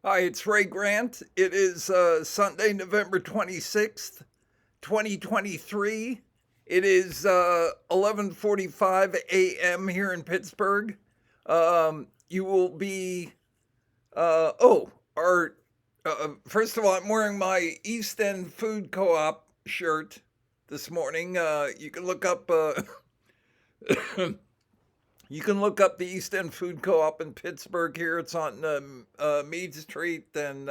Hi, it's Ray Grant. It is Sunday, November 26th, 2023. It is 11:45 a.m. here in Pittsburgh. You will be, our, first of all, I'm wearing my East End Food Co-op shirt this morning. You can look up You can look up the East End Food Co-op in Pittsburgh here. It's on Mead Street, and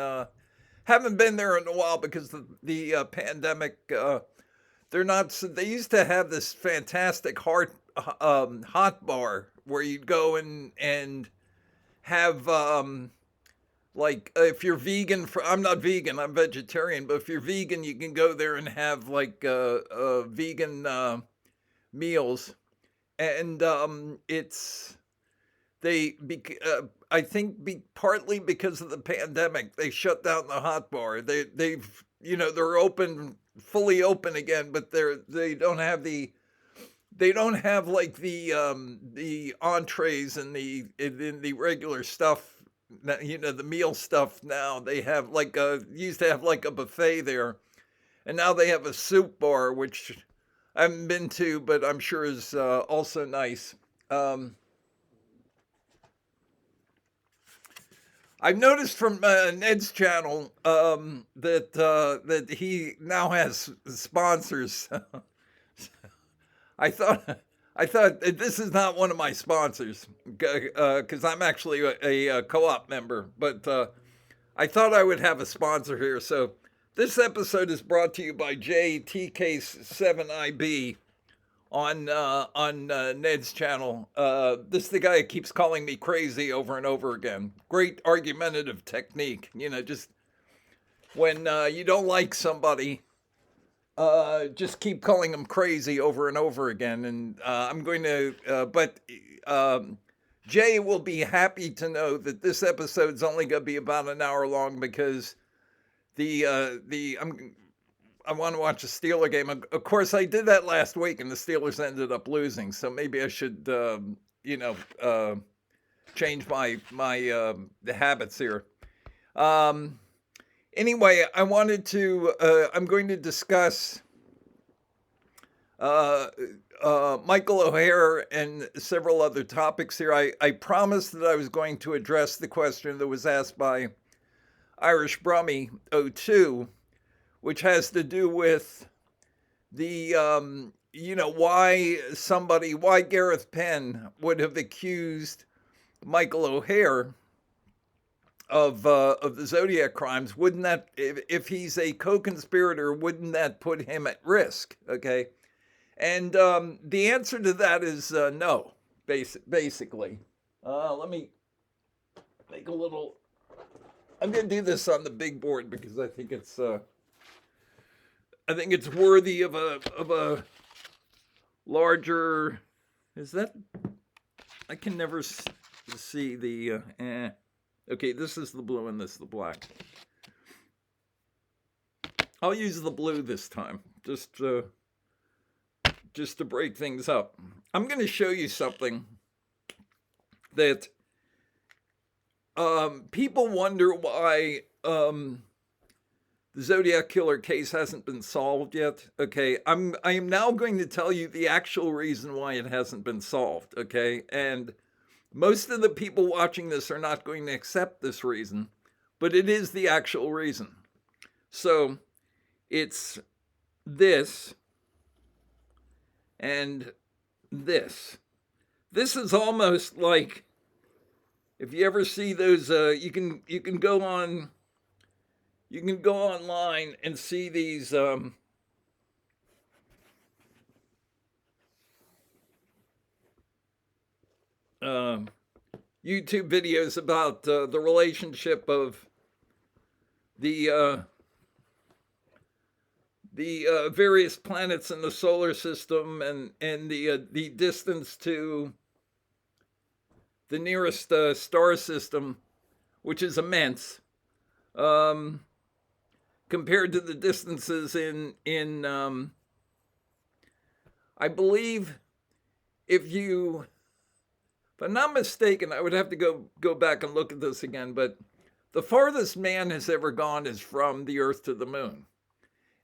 haven't been there in a while because of the pandemic. They're not. They used to have this fantastic hot bar where you'd go and have like if you're vegan. I'm not vegan. I'm vegetarian. But if you're vegan, you can go there and have like vegan meals, and it's I think partly because of the pandemic they shut down the hot bar. They've they're open, fully open again, but they don't have like the entrees and the regular stuff. The meal stuff. Now they have like used to have like a buffet there, and now they have a soup bar, which I haven't been to, but I'm sure is also nice. Um, I've noticed from Ned's channel that he now has sponsors. I thought I thought this is not one of my sponsors because I'm actually a co-op member, but I thought I would have a sponsor here. So this episode is brought to you by JTK7IB on Ned's channel. This is the guy that keeps calling me crazy over and over again. Great argumentative technique. Just when you don't like somebody, just keep calling them crazy over and over again. And I'm going to, but Jay will be happy to know that this episode's only going to be about an hour long because I want to watch a Steeler game. Of course, I did that last week, and the Steelers ended up losing. So maybe I should, change my the habits here. Um, anyway, I'm going to discuss uh, Michael O'Hare and several other topics here. I promised that I was going to address the question that was asked by Irish Brummy '02, which has to do with the why Gareth Penn would have accused Michael O'Hare of the Zodiac crimes. Wouldn't that, if he's a co-conspirator, wouldn't that put him at risk? Okay, and the answer to that is no. Basically, let me make a little. I'm going to do this on the big board because I think it's worthy of a larger. Is that? I can never see the. Okay, this is the blue and this is the black. I'll use the blue this time, just to break things up. I'm going to show you something that people wonder why the Zodiac killer case hasn't been solved yet. Okay, I am now going to tell you the actual reason why it hasn't been solved. Okay, and most of the people watching this are not going to accept this reason, but it is the actual reason. So it's this and this. This is almost like if you ever see those. You can go on. You can go online and see these YouTube videos about the relationship of the various planets in the solar system and the distance to the nearest star system, which is immense, compared to the distances in I believe if I'm not mistaken, I would have to go back and look at this again, but The farthest man has ever gone is from the Earth to the moon.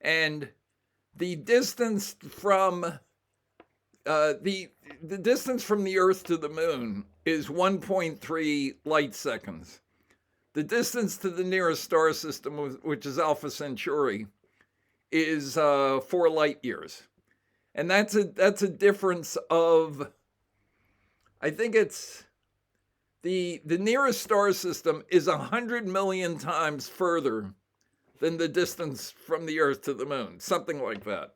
And the distance from the distance from the Earth to the moon is 1.3 light seconds. The distance to the nearest star system, which is Alpha Centauri, is 4 light years, and that's a difference of, I think it's the nearest star system is 100 million times further than the distance from the Earth to the moon, something like that.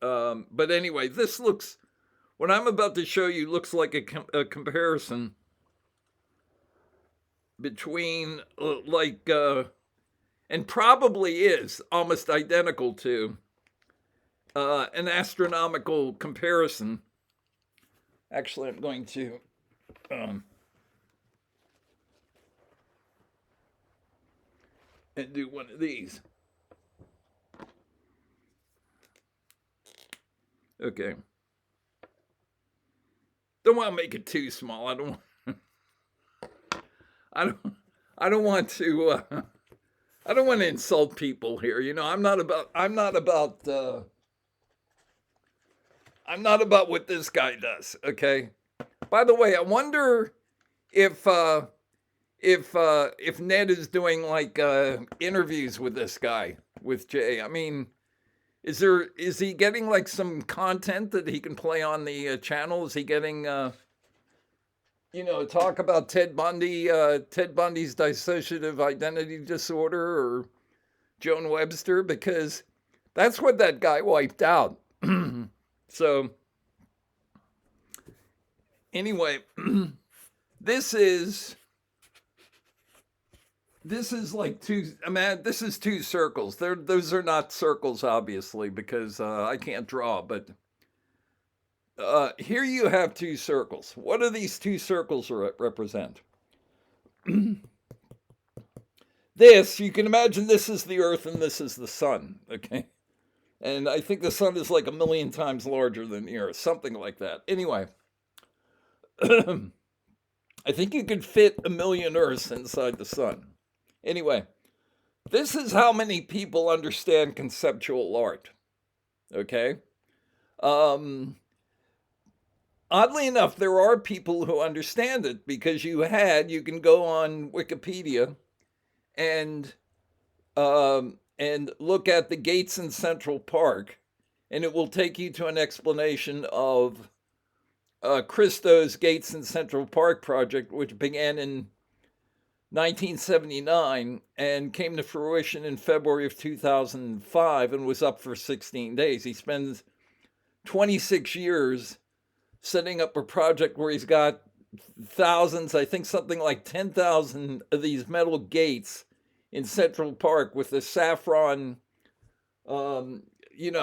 But anyway, this looks, what I'm about to show you looks like a comparison between and probably is almost identical to an astronomical comparison. Actually, I'm going to and do one of these. Okay. Don't want to make it too small. I don't want to I don't want to insult people here. You know, I'm not about what this guy does, okay? By the way, I wonder if Ned is doing like interviews with this guy, with Jay. I mean, is he getting like some content that he can play on the channel? Is he getting talk about Ted Bundy's dissociative identity disorder, or Joan Webster, because that's what that guy wiped out. So anyway, this is like this is two circles. Those are not circles, obviously, because I can't draw, but here you have two circles. What do these two circles represent? This, you can imagine, this is the Earth and this is the sun, okay? And I think the sun is like 1,000,000 times larger than the Earth, something like that. Anyway, I think you could fit 1,000,000 Earths inside the sun. Anyway, this is how many people understand conceptual art, okay? Oddly enough, there are people who understand it, because you can go on Wikipedia and look at the gates in Central Park, and it will take you to an explanation of Christo's Gates in Central Park project, which began in 1979 and came to fruition in February of 2005 and was up for 16 days. He spends 26 years setting up a project where he's got thousands, I think something like 10,000 of these metal gates in Central Park with the saffron,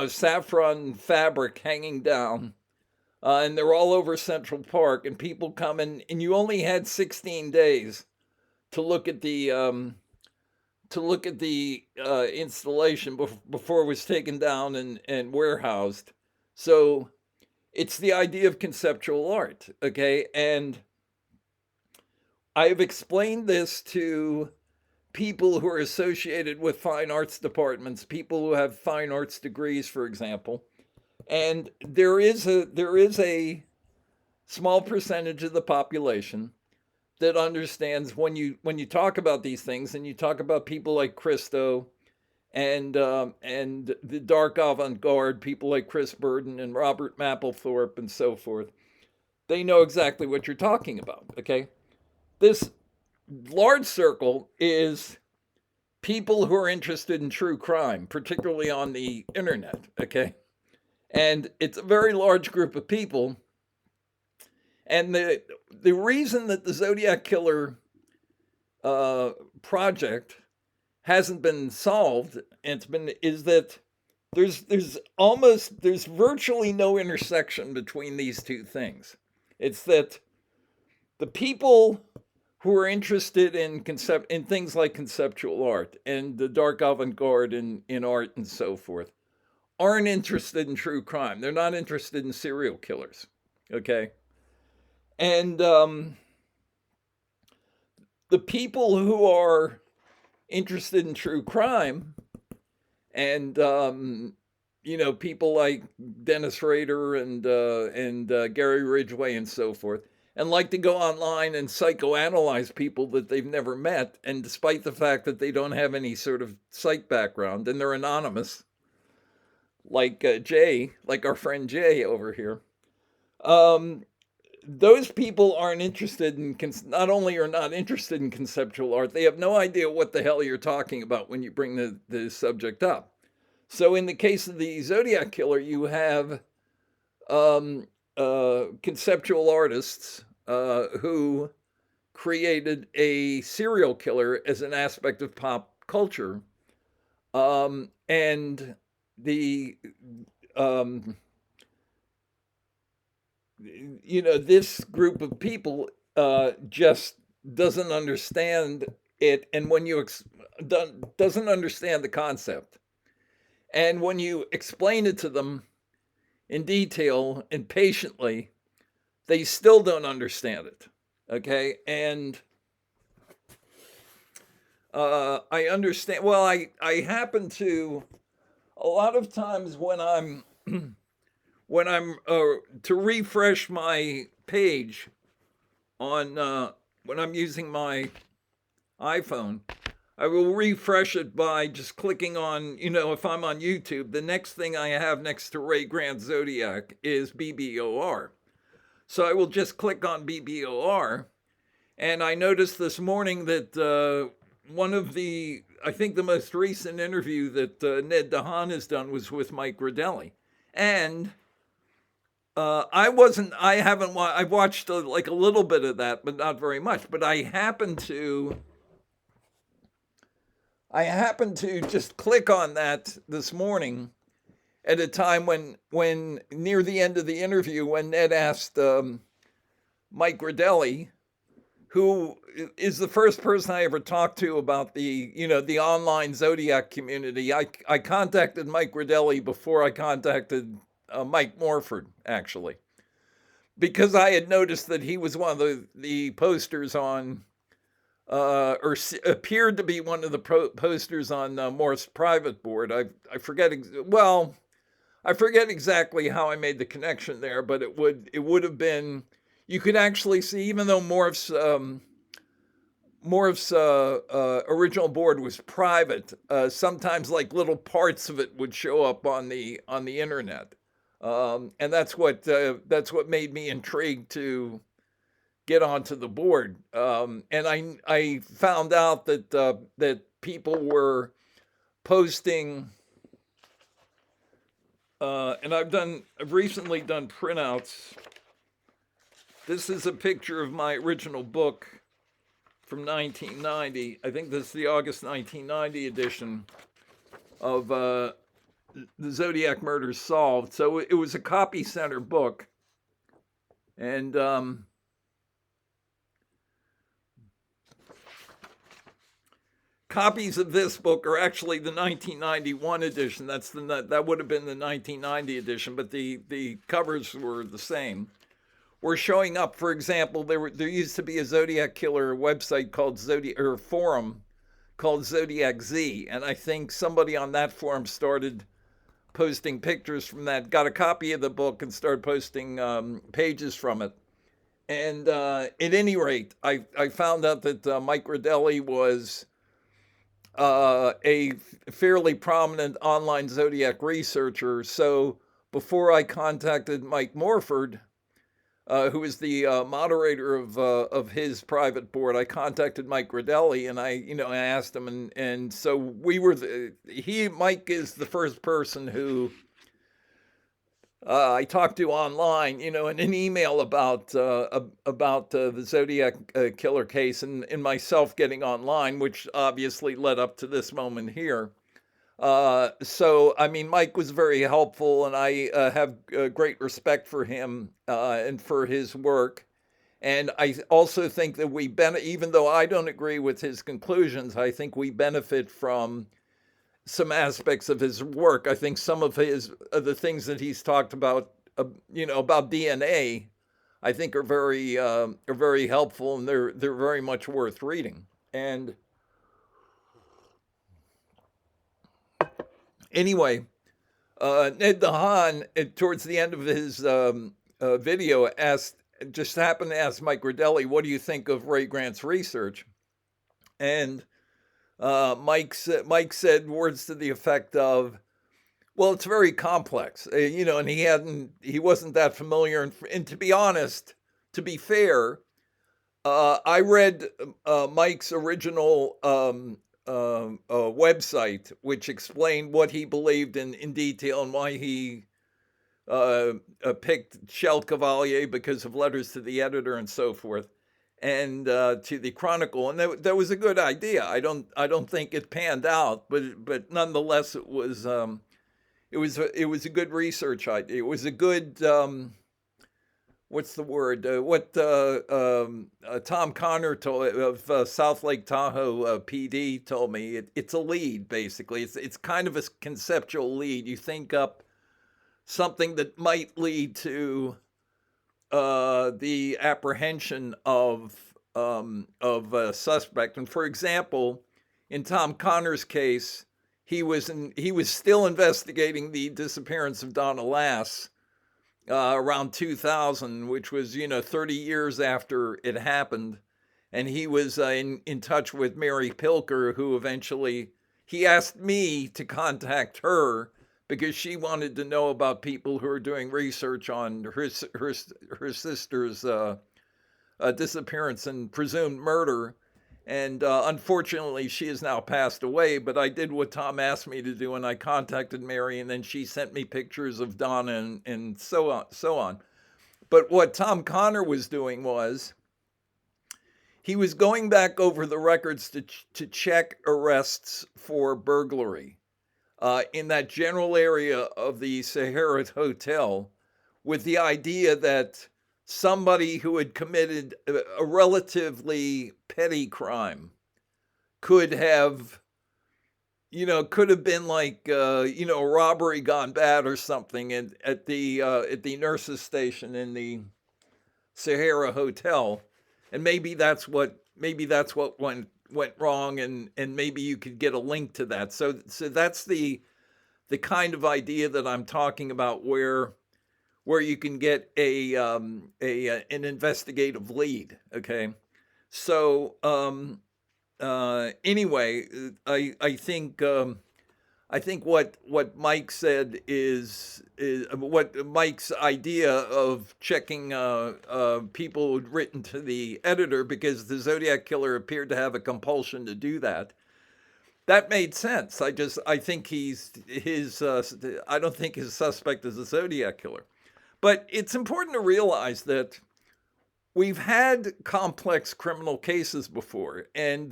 saffron fabric hanging down. And they're all over Central Park, and people come in, and you only had 16 days to look at the installation before it was taken down and warehoused. So it's the idea of conceptual art, okay? And I've explained this to people who are associated with fine arts departments, people who have fine arts degrees, for example. And there is a small percentage of the population that understands when you talk about these things, and you talk about people like Christo and the dark avant-garde, people like Chris Burden and Robert Mapplethorpe and so forth, they know exactly what you're talking about, okay? This large circle is people who are interested in true crime, particularly on the internet, okay? And it's a very large group of people. And the reason that the Zodiac Killer project hasn't been solved, is that there's virtually no intersection between these two things. It's that the people who are interested in things like conceptual art and the dark avant-garde in art and so forth aren't interested in true crime. They're not interested in serial killers, okay? And the people who are interested in true crime and people like Dennis Rader and Gary Ridgway and so forth, and like to go online and psychoanalyze people that they've never met, and despite the fact that they don't have any sort of psych background and they're anonymous, like Jay, like our friend Jay over here. Um, those people aren't interested in not only are not interested in conceptual art, they have no idea what the hell you're talking about when you bring the subject up. So in the case of the Zodiac killer, you have conceptual artists who created a serial killer as an aspect of pop culture, and the this group of people just doesn't understand it, and when you doesn't understand the concept, and when you explain it to them in detail and patiently, they still don't understand it. Okay, and I understand. Well, I happen to, a lot of times when I'm to refresh my page on when I'm using my iPhone, I will refresh it by just clicking on, if I'm on YouTube, the next thing I have next to Ray Grant Zodiac is BBOR. So I will just click on BBOR, and I noticed this morning that one of I think the most recent interview that Ned DeHaan has done was with Mike Rodelli. And I watched like a little bit of that, but not very much. But I happened to just click on that this morning at a time when near the end of the interview, when Ned asked Mike Rodelli, who is the first person I ever talked to about the online Zodiac community. I contacted Mike Rodelli before I contacted Mike Morford, actually, because I had noticed that he was one of the posters on, or appeared to be one of the posters on Morph's private board. I forget exactly how I made the connection there, but it would have been, you could actually see, even though Morph's original board was private, sometimes like little parts of it would show up on the internet, and that's what made me intrigued to get onto the board. And I found out that people were posting. And I've recently done printouts. This is a picture of my original book from 1990. I think this is the August 1990 edition of The Zodiac Murders Solved. So it was a copy center book. And copies of this book are actually the 1991 edition. That would have been the 1990 edition, but the covers were the same. Were showing up, for example, there used to be a Zodiac killer website called forum called Zodiac Z, and I think somebody on that forum started posting pictures from that, got a copy of the book and started posting pages from it. And at any rate, I found out that Mike Rodelli was a fairly prominent online Zodiac researcher. So before I contacted Mike Morford, who is the moderator of his private board, I contacted Mike Rodelli, and I asked him, and so Mike is the first person who I talked to online, in an email about the Zodiac killer case, and myself getting online, which obviously led up to this moment here. So, I mean, Mike was very helpful, and I have great respect for him and for his work. And I also think that even though I don't agree with his conclusions, I think we benefit from some aspects of his work. I think some of the things that he's talked about, about DNA, I think are very helpful, and they're very much worth reading. And Anyway, Ned DeHaan, towards the end of his video, just happened to ask Mike Rodelli, "What do you think of Ray Grant's research?" And Mike said words to the effect of, "Well, it's very complex, and he wasn't that familiar. And to be honest, to be fair, I read Mike's original website, which explained what he believed in detail and why he picked Shel Cavalier because of letters to the editor and so forth, and to the Chronicle, and that was a good idea. I don't think it panned out, but nonetheless, it was a good research idea. It was a good what's the word? What Tom Connor told of South Lake Tahoe PD told me. It's a lead, basically. It's kind of a conceptual lead. You think up something that might lead to the apprehension of a suspect. And for example, in Tom Connor's case, he was still investigating the disappearance of Donna Lass around 2000, which was 30 years after it happened, and he was in touch with Mary Pilker, who eventually he asked me to contact her because she wanted to know about people who are doing research on her sister's disappearance and presumed murder. And unfortunately, she has now passed away. But I did what Tom asked me to do, and I contacted Mary, and then she sent me pictures of Donna and so on. But what Tom Connor was doing was he was going back over the records to check arrests for burglary in that general area of the Sahara Hotel, with the idea that somebody who had committed a relatively petty crime could have been like a robbery gone bad or something at the nurses station in the Sahara Hotel, and maybe that's what went wrong, and maybe you could get a link to that. So that's the kind of idea that I'm talking about, where you can get an investigative lead. Okay, so anyway, I think what Mike said is what Mike's idea of checking people who'd written to the editor, because the Zodiac killer appeared to have a compulsion to do that. That made sense. I think I don't think his suspect is a Zodiac killer. But it's important to realize that we've had complex criminal cases before. And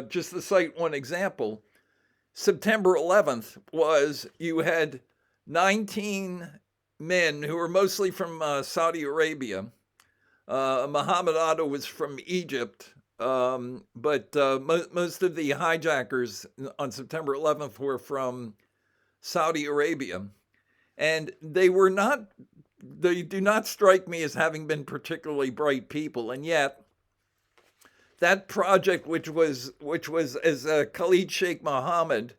just to cite one example, September 11th you had 19 men who were mostly from Saudi Arabia. Muhammad Atta was from Egypt. But most of the hijackers on September 11th were from Saudi Arabia. And they do not strike me as having been particularly bright people. And yet, that project, which was as Khalid Sheikh Mohammed,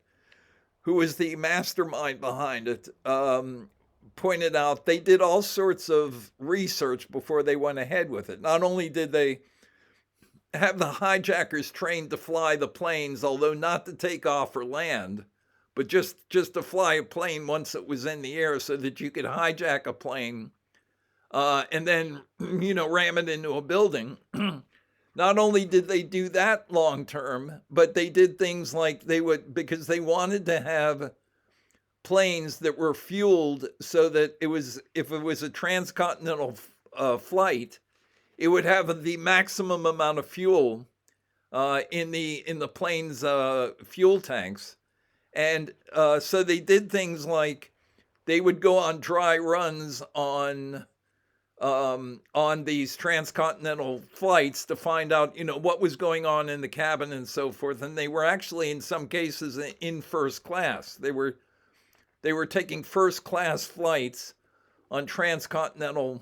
who was the mastermind behind it, pointed out, they did all sorts of research before they went ahead with it. Not only did they have the hijackers trained to fly the planes, although not to take off or land, but just to fly a plane once it was in the air, so that you could hijack a plane and then ram it into a building. Not only did they do that long term, but they did things like because they wanted to have planes that were fueled so that if it was a transcontinental flight, it would have the maximum amount of fuel in the plane's fuel tanks. And so they did things like they would go on dry runs on these transcontinental flights to find out, what was going on in the cabin and so forth. And they were actually, in some cases, in first class. They were taking first class flights on transcontinental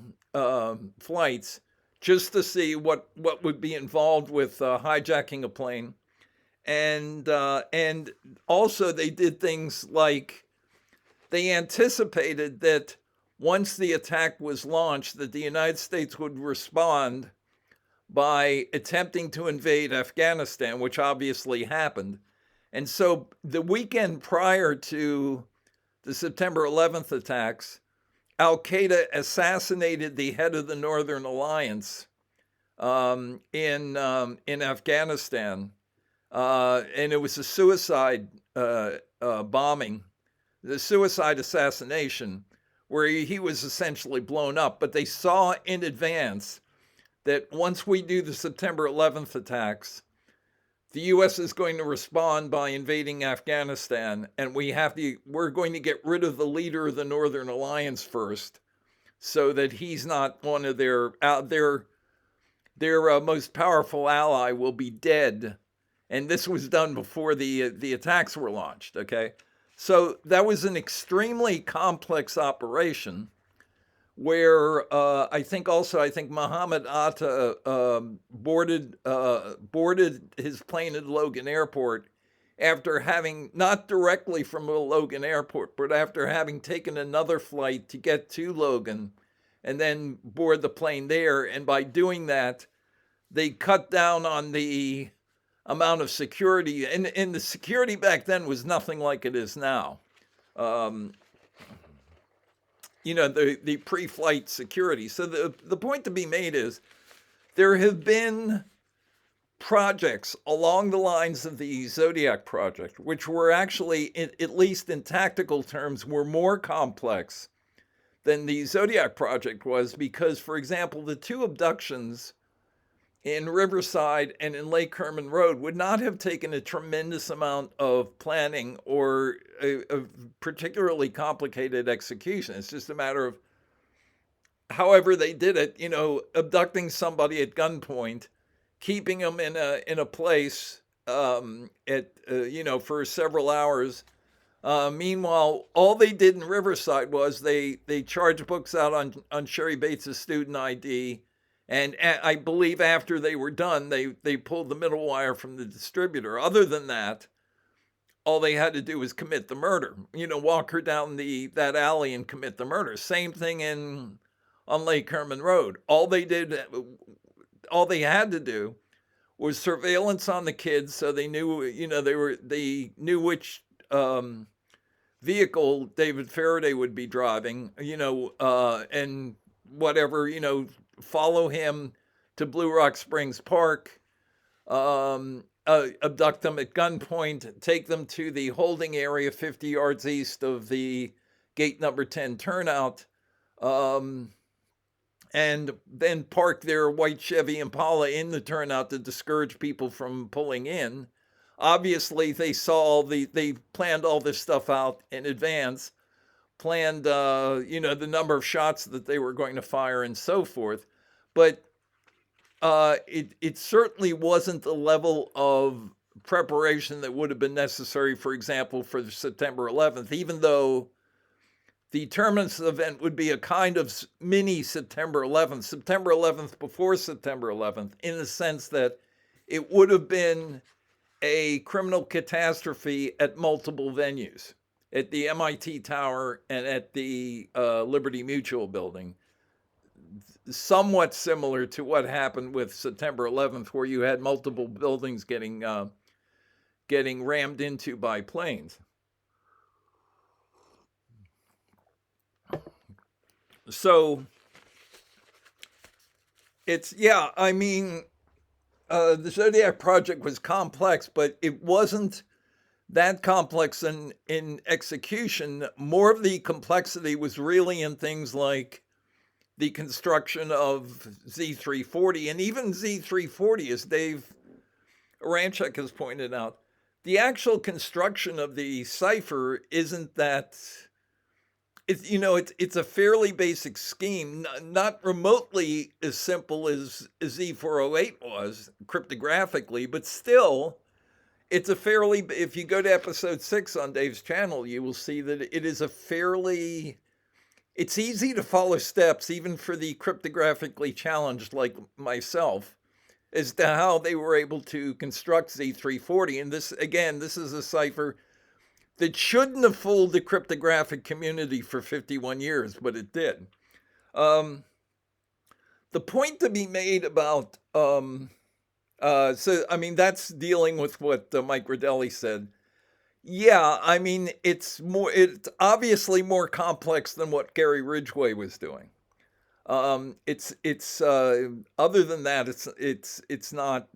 flights just to see what would be involved with hijacking a plane. and also they did things like they anticipated that once the attack was launched, that the United States would respond by attempting to invade Afghanistan, which obviously happened. And so the weekend prior to the September 11th attacks, Al Qaeda assassinated the head of the Northern Alliance in Afghanistan, and it was a suicide bombing, the suicide assassination, where he was essentially blown up. But they saw in advance that once we do the September 11th attacks, the U.S. is going to respond by invading Afghanistan, and we're going to get rid of the leader of the Northern Alliance first, so that he's not one of their most powerful ally will be dead. And this was done before the attacks were launched. Okay, so that was an extremely complex operation where I think Muhammad Atta boarded his plane at Logan Airport after having, not directly from Logan Airport, but after having taken another flight to get to Logan and then board the plane there. And by doing that, they cut down on the amount of security. And the security back then was nothing like it is now. The pre-flight security. So the point to be made is there have been projects along the lines of the Zodiac Project, which were actually, at least in tactical terms, were more complex than the Zodiac Project was, because, for example, the two abductions in Riverside and in Lake Herman Road would not have taken a tremendous amount of planning or a particularly complicated execution. It's just a matter of however they did it, abducting somebody at gunpoint, keeping them in a place for several hours. Meanwhile, all they did in Riverside was they charged books out on Sherry Bates' student ID. And I believe after they were done, they pulled the middle wire from the distributor. Other than that, all they had to do was commit the murder. Walk her down that alley and commit the murder. Same thing on Lake Herman Road. All they had to do was surveillance on the kids, so they knew, they knew which vehicle David Faraday would be driving, and whatever, follow him to Blue Rock Springs Park, abduct them at gunpoint, take them to the holding area 50 yards east of the gate number 10 turnout, and then park their white Chevy Impala in the turnout to discourage people from pulling in. Obviously, they planned all this stuff out in advance, planned, the number of shots that they were going to fire and so forth. But it certainly wasn't the level of preparation that would have been necessary, for example, for the September 11th, even though the terminus event would be a kind of mini September 11th before September 11th, in the sense that it would have been a criminal catastrophe at multiple venues, at the MIT Tower and at the Liberty Mutual building. Somewhat similar to what happened with September 11th, where you had multiple buildings getting rammed into by planes. So the Zodiac Project was complex, but it wasn't that complex in execution. More of the complexity was really in things like the construction of Z340, and even Z340, as Dave Aranchek has pointed out, the actual construction of the cipher isn't that. It's a fairly basic scheme, not remotely as simple as Z408 was cryptographically, but still, it's a fairly. If you go to episode 6 on Dave's channel, you will see that it is a fairly. It's easy to follow steps, even for the cryptographically challenged like myself. as to how they were able to construct Z340. And this, again, this is a cipher that shouldn't have fooled the cryptographic community for 51 years, but it did. Um, the point to be made about, so I mean, that's dealing with what Mike Rodelli said. Yeah, I mean, it's obviously more complex than what Gary Ridgway was doing. It's other than that, it's not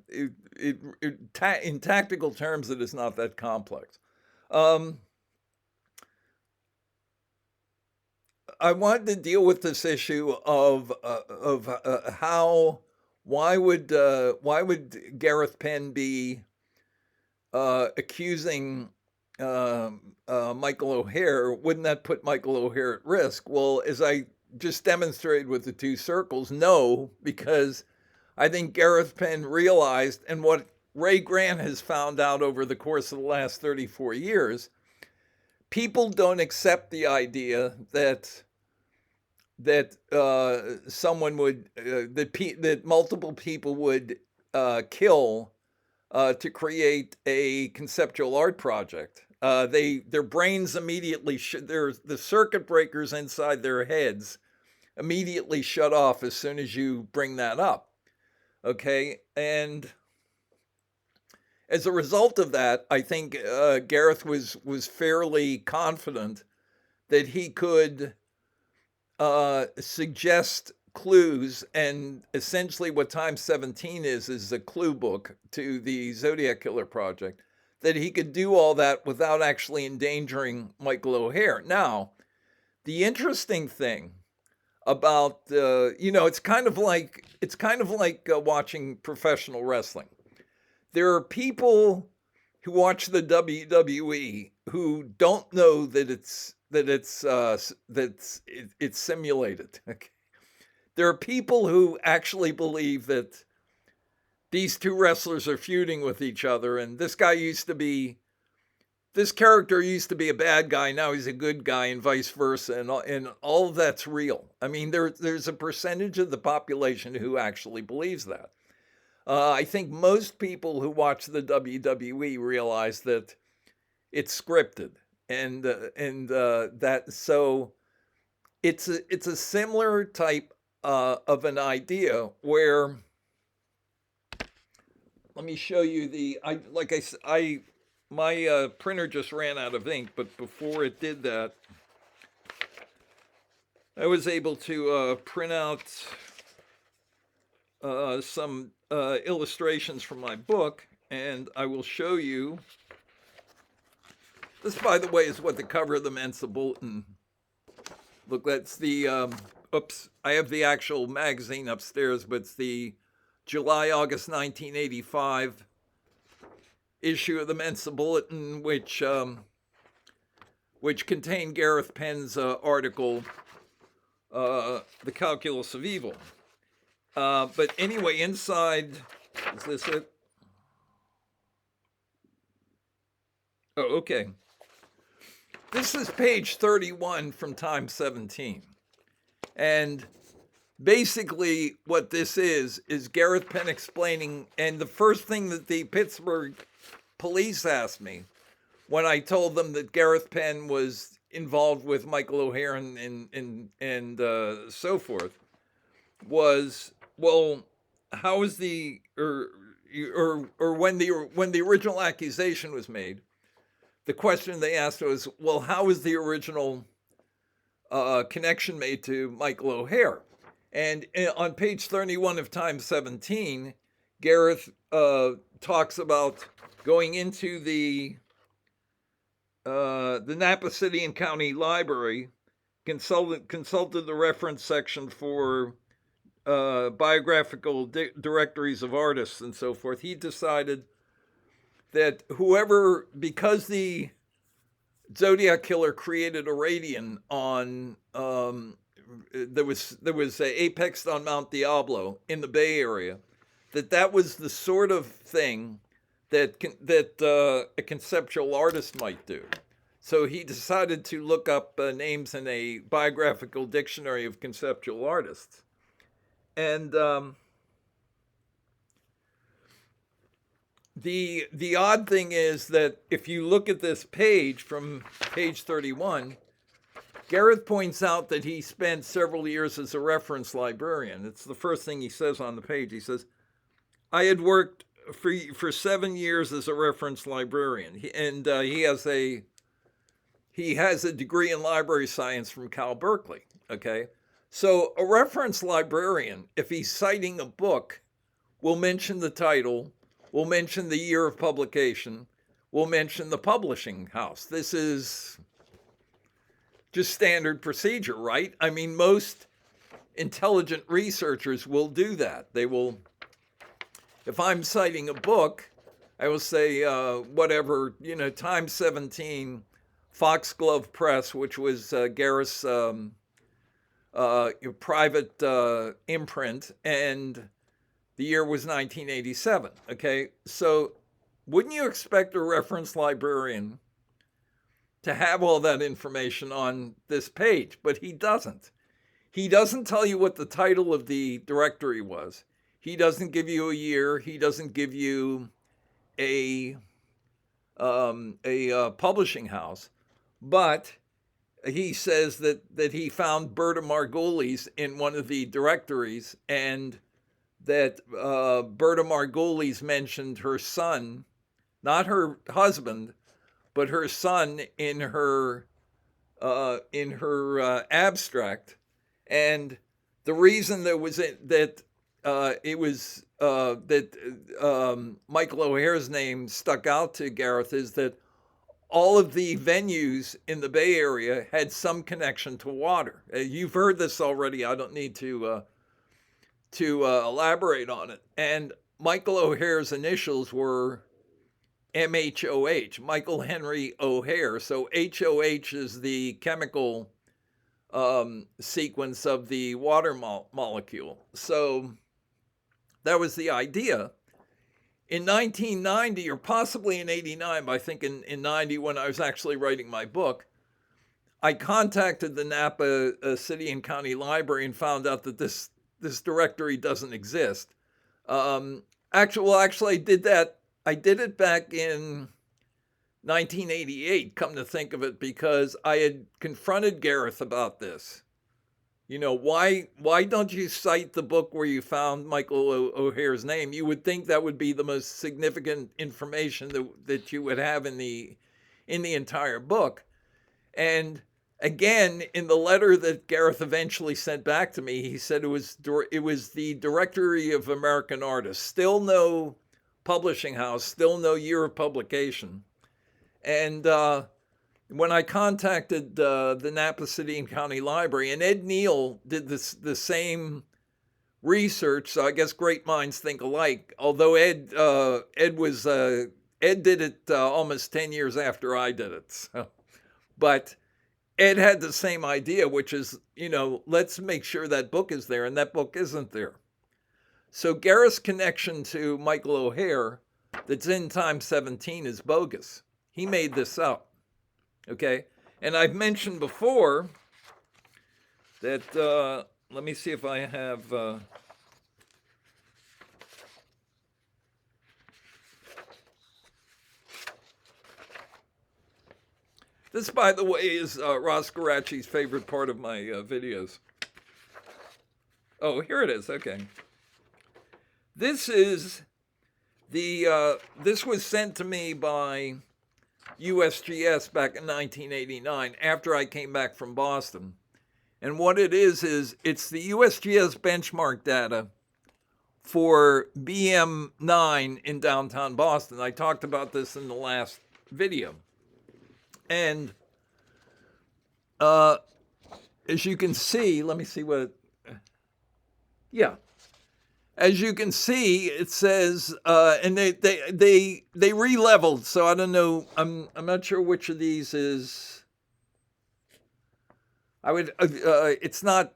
in tactical terms, it is not that complex. Um, I wanted to deal with this issue of how why would Gareth Penn be accusing Michael O'Hare? Wouldn't that put Michael O'Hare at risk? Well, as I just demonstrated with the two circles, no, because I think Gareth Penn realized, and what Ray Grant has found out over the course of the last 34 years, people don't accept the idea that someone would that multiple people would kill to create a conceptual art project. Their brains immediately the circuit breakers inside their heads immediately shut off as soon as you bring that up. Okay, and as a result of that, I think Gareth was fairly confident that he could suggest clues, and essentially what Time 17 is a clue book to the Zodiac Killer Project, that he could do all that without actually endangering Michael O'Hare. Now, the interesting thing about it's kind of like watching professional wrestling. There are people who watch the WWE who don't know that it's simulated. Okay. There are people who actually believe that these two wrestlers are feuding with each other, and this character used to be a bad guy, now he's a good guy, and vice versa, and all of that's real. I mean, there's a percentage of the population who actually believes that. I think most people who watch the WWE realize that it's scripted, and that so it's a similar type of an idea where, let me show you my printer just ran out of ink, but before it did that, I was able to print out some illustrations from my book, and I will show you. This, by the way, is what the cover of the Mensa Bulletin. Look, that's the, oops, I have the actual magazine upstairs, but it's the July-August 1985 issue of the Mensa Bulletin, which contained Gareth Penn's article, The Calculus of Evil. But anyway, inside, is this it? Oh, okay. This is page 31 from Time 17. And basically what this is Gareth Penn explaining, and the first thing that the Pittsburgh police asked me when I told them that Gareth Penn was involved with Michael O'Hare and so forth was, well, how is or when the original accusation was made, the question they asked was, well, how is the original connection made to Michael O'Hare? And on page 31 of Time 17, Gareth talks about going into the Napa City and County Library, consulted the reference section for biographical directories of artists and so forth. He decided that because the Zodiac Killer created a radian on, there was apexed on Mount Diablo in the Bay Area, that was the sort of thing that a conceptual artist might do. So he decided to look up names in a biographical dictionary of conceptual artists. And the odd thing is that if you look at this page from page 31, Gareth points out that he spent several years as a reference librarian. It's the first thing he says on the page. He says, I had worked for 7 years as a reference librarian. And he has a degree in library science from Cal Berkeley. Okay. So a reference librarian, if he's citing a book, will mention the title, will mention the year of publication, will mention the publishing house. This is just standard procedure, right? I mean, most intelligent researchers will do that. They will, if I'm citing a book, I will say, whatever, Times 17, Foxglove Press, which was Gareth's private imprint, and the year was 1987. Okay, so wouldn't you expect a reference librarian to have all that information on this page? But he doesn't. He doesn't tell you what the title of the directory was. He doesn't give you a year. He doesn't give you a publishing house. But he says that he found Berta Margulies in one of the directories, and that Berta Margulies mentioned her son, not her husband, but her son in her abstract. And the reason that was that it was that Michael O'Hare's name stuck out to Gareth is that all of the venues in the Bay Area had some connection to water. You've heard this already. I don't need to elaborate on it. And Michael O'Hare's initials were MHOH, Michael Henry O'Hare. So HOH is the chemical sequence of the water molecule. So that was the idea. In 1990, or possibly in 89, but I think in 90, when I was actually writing my book, I contacted the Napa City and County Library and found out that this directory doesn't exist. Actually, I did that. I did it back in 1988, come to think of it, because I had confronted Gareth about this. Why don't you cite the book where you found Michael O'Hare's name? You would think that would be the most significant information that you would have in the entire book. And again, in the letter that Gareth eventually sent back to me, he said it was the Directory of American Artists. Still no publishing house, still no year of publication. And when I contacted the Napa City and County Library, and Ed Neal did the same research, so I guess great minds think alike. Although Ed did it almost 10 years after I did it. So, but Ed had the same idea, which is, let's make sure that book is there, and that book isn't there. So Gareth's connection to Michael O'Hare that's in Times 17 is bogus. He made this up. Okay, and I've mentioned before that, let me see if I have, this, by the way, is Ross Garachi's favorite part of my videos. Oh, here it is, okay. This is this was sent to me by USGS back in 1989 after I came back from Boston. And what it is it's the USGS benchmark data for BM9 in downtown Boston. I talked about this in the last video. And as you can see, let me see what yeah. As you can see, it says, and they re-leveled. So I don't know. I'm not sure which of these is. I would. It's not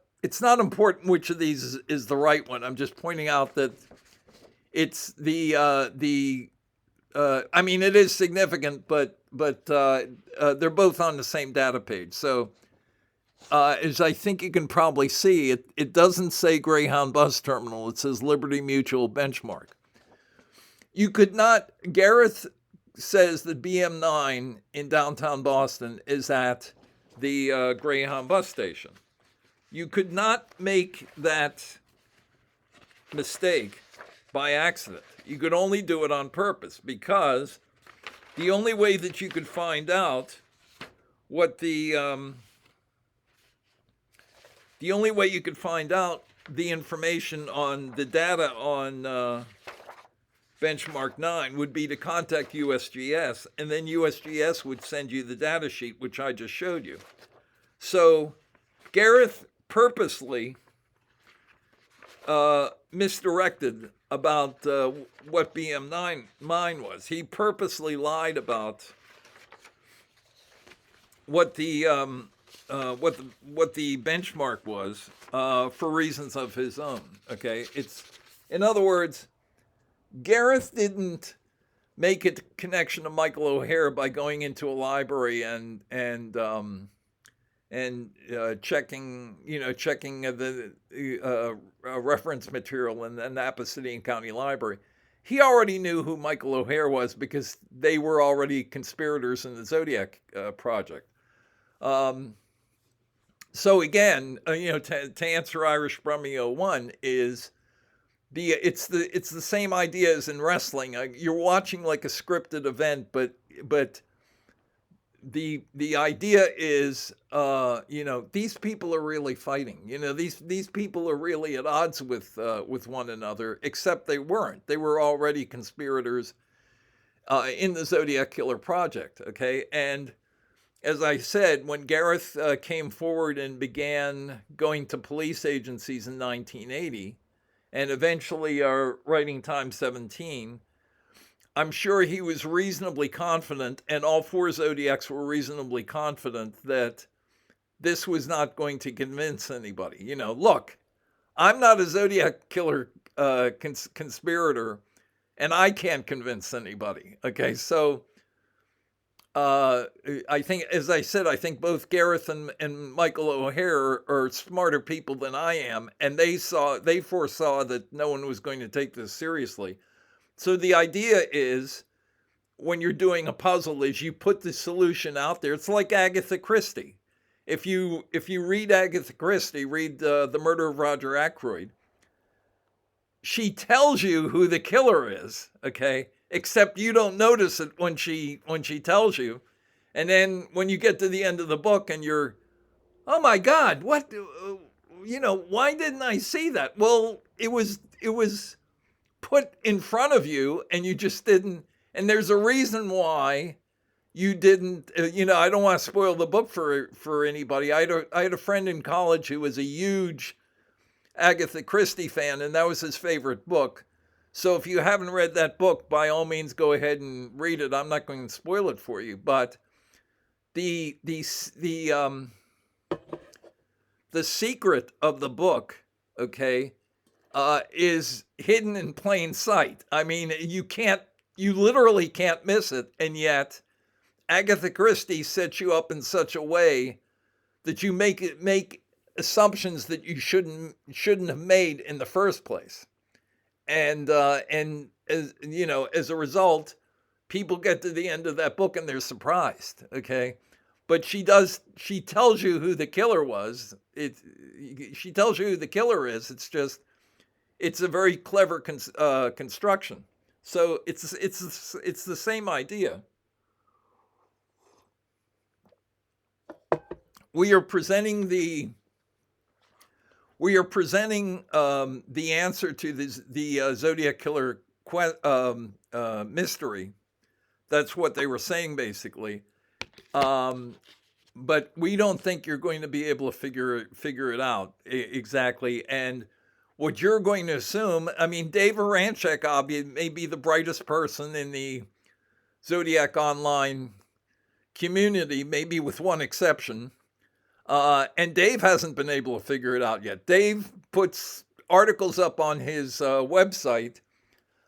important which of these is the right one. I'm just pointing out that it's I mean, it is significant, but they're both on the same data page. So. As I think you can probably see, it doesn't say Greyhound Bus Terminal. It says Liberty Mutual Benchmark. You could not, Gareth says that BM9 in downtown Boston is at the Greyhound bus station. You could not make that mistake by accident. You could only do it on purpose, because the only way that you could find out what the only way you could find out the information on the data on benchmark 9 would be to contact USGS, and then USGS would send you the data sheet, which I just showed you. So Gareth purposely misdirected about what BM9 mine was. He purposely lied about what the benchmark was for reasons of his own. Okay, it's, in other words, Gareth didn't make a connection to Michael O'Hare by going into a library and checking the reference material in the Napa City and County Library. He already knew who Michael O'Hare was because they were already conspirators in the Zodiac Project. So again, to answer Irish Brummy 01 is it's the same idea as in wrestling. You're watching like a scripted event, but the idea is, these people are really fighting. These people are really at odds with one another, except they weren't. They were already conspirators in the Zodiac Killer Project. Okay, and as I said, when Gareth came forward and began going to police agencies in 1980, and eventually writing Time 17, I'm sure he was reasonably confident, and all four Zodiacs were reasonably confident that this was not going to convince anybody. Look, I'm not a Zodiac Killer conspirator, and I can't convince anybody. Okay, so I think, as I said, I think both Gareth and Michael O'Hare are smarter people than I am, and they foresaw that no one was going to take this seriously. So the idea is, when you're doing a puzzle, is you put the solution out there. It's like Agatha Christie. If you read Agatha Christie, read The Murder of Roger Ackroyd, she tells you who the killer is, okay? Except you don't notice it when she tells you. And then when you get to the end of the book and you're, oh my God, what, why didn't I see that? Well, it was put in front of you and you just didn't. And there's a reason why you didn't, I don't want to spoil the book for anybody. I had a friend in college who was a huge Agatha Christie fan, and that was his favorite book. So if you haven't read that book, by all means, go ahead and read it. I'm not going to spoil it for you, but the secret of the book, okay, is hidden in plain sight. I mean, you literally can't miss it, and yet Agatha Christie sets you up in such a way that you make assumptions that you shouldn't have made in the first place. And as as a result, people get to the end of that book and they're surprised. Okay, but she tells you who the killer was. She tells you who the killer is. It's a very clever construction. So it's the same idea. We are presenting the answer to the Zodiac Killer mystery. That's what they were saying, basically. But we don't think you're going to be able to figure it out exactly. And what you're going to assume, I mean, Dave Aranchek may be the brightest person in the Zodiac Online community, maybe with one exception. And Dave hasn't been able to figure it out yet. Dave puts articles up on his website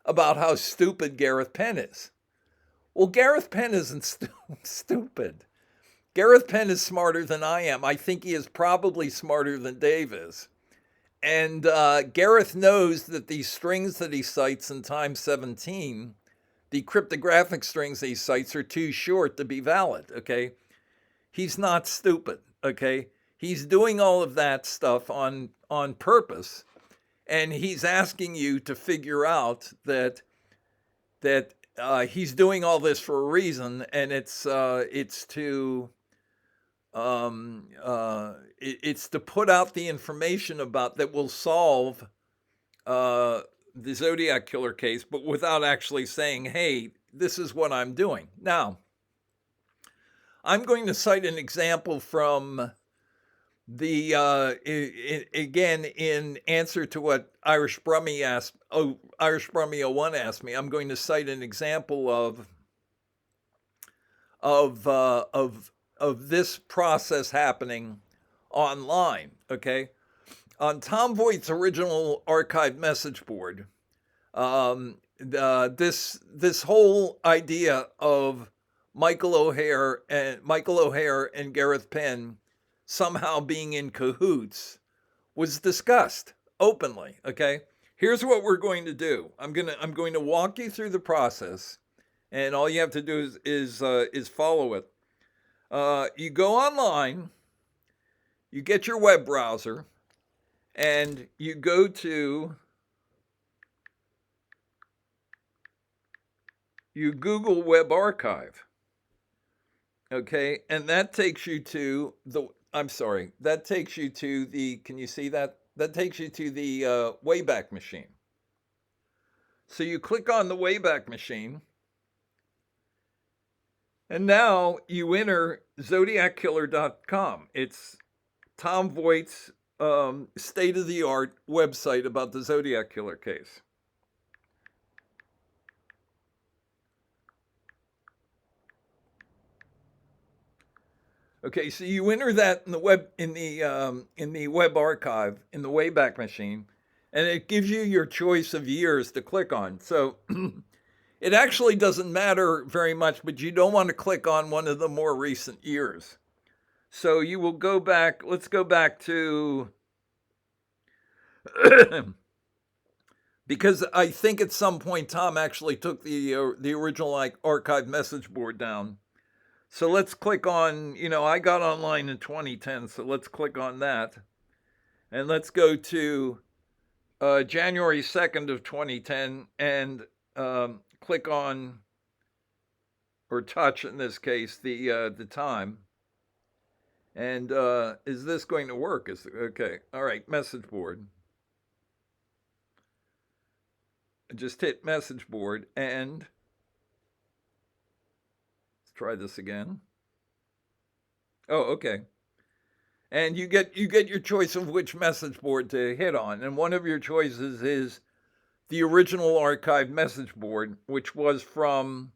about how stupid Gareth Penn is. Well, Gareth Penn isn't stupid. Gareth Penn is smarter than I am. I think he is probably smarter than Dave is. And Gareth knows that these strings that he cites in Time 17 the cryptographic strings he cites are too short to be valid. Okay. He's not stupid. Okay. He's doing all of that stuff on purpose. And he's asking you to figure out that he's doing all this for a reason, and it's to put out the information about that will solve the Zodiac killer case, but without actually saying, "Hey, this is what I'm doing." Now, I'm going to cite an example from the again in answer to what Irish Brummy asked. Oh, Irish Brummy 01 asked me. I'm going to cite an example of this process happening online. Okay, on Tom Voigt's original archive message board, this whole idea of Michael O'Hare and Gareth Penn somehow being in cahoots was discussed openly. Okay, here's what we're going to do. I'm going to walk you through the process, and all you have to do is follow it. You go online, you get your web browser, and you go to Google Web Archive. Okay, and that takes you to the, can you see that? That takes you to the Wayback Machine. So you click on the Wayback Machine, and now you enter zodiackiller.com. It's Tom Voigt's state-of-the-art website about the Zodiac killer case. Okay, so you enter that in the web archive in the Wayback Machine, and it gives you your choice of years to click on. So it actually doesn't matter very much, but you don't want to click on one of the more recent years. So you will go back. Let's go back to because I think at some point Tom actually took the original archive message board down. So let's click on, I got online in 2010, so let's click on that. And let's go to January 2nd of 2010 and click on, or touch in this case, the time. And is this going to work? Okay, all right, message board. Just hit message board and try this again. Oh, okay. And you get your choice of which message board to hit on. And one of your choices is the original archive message board, which was from,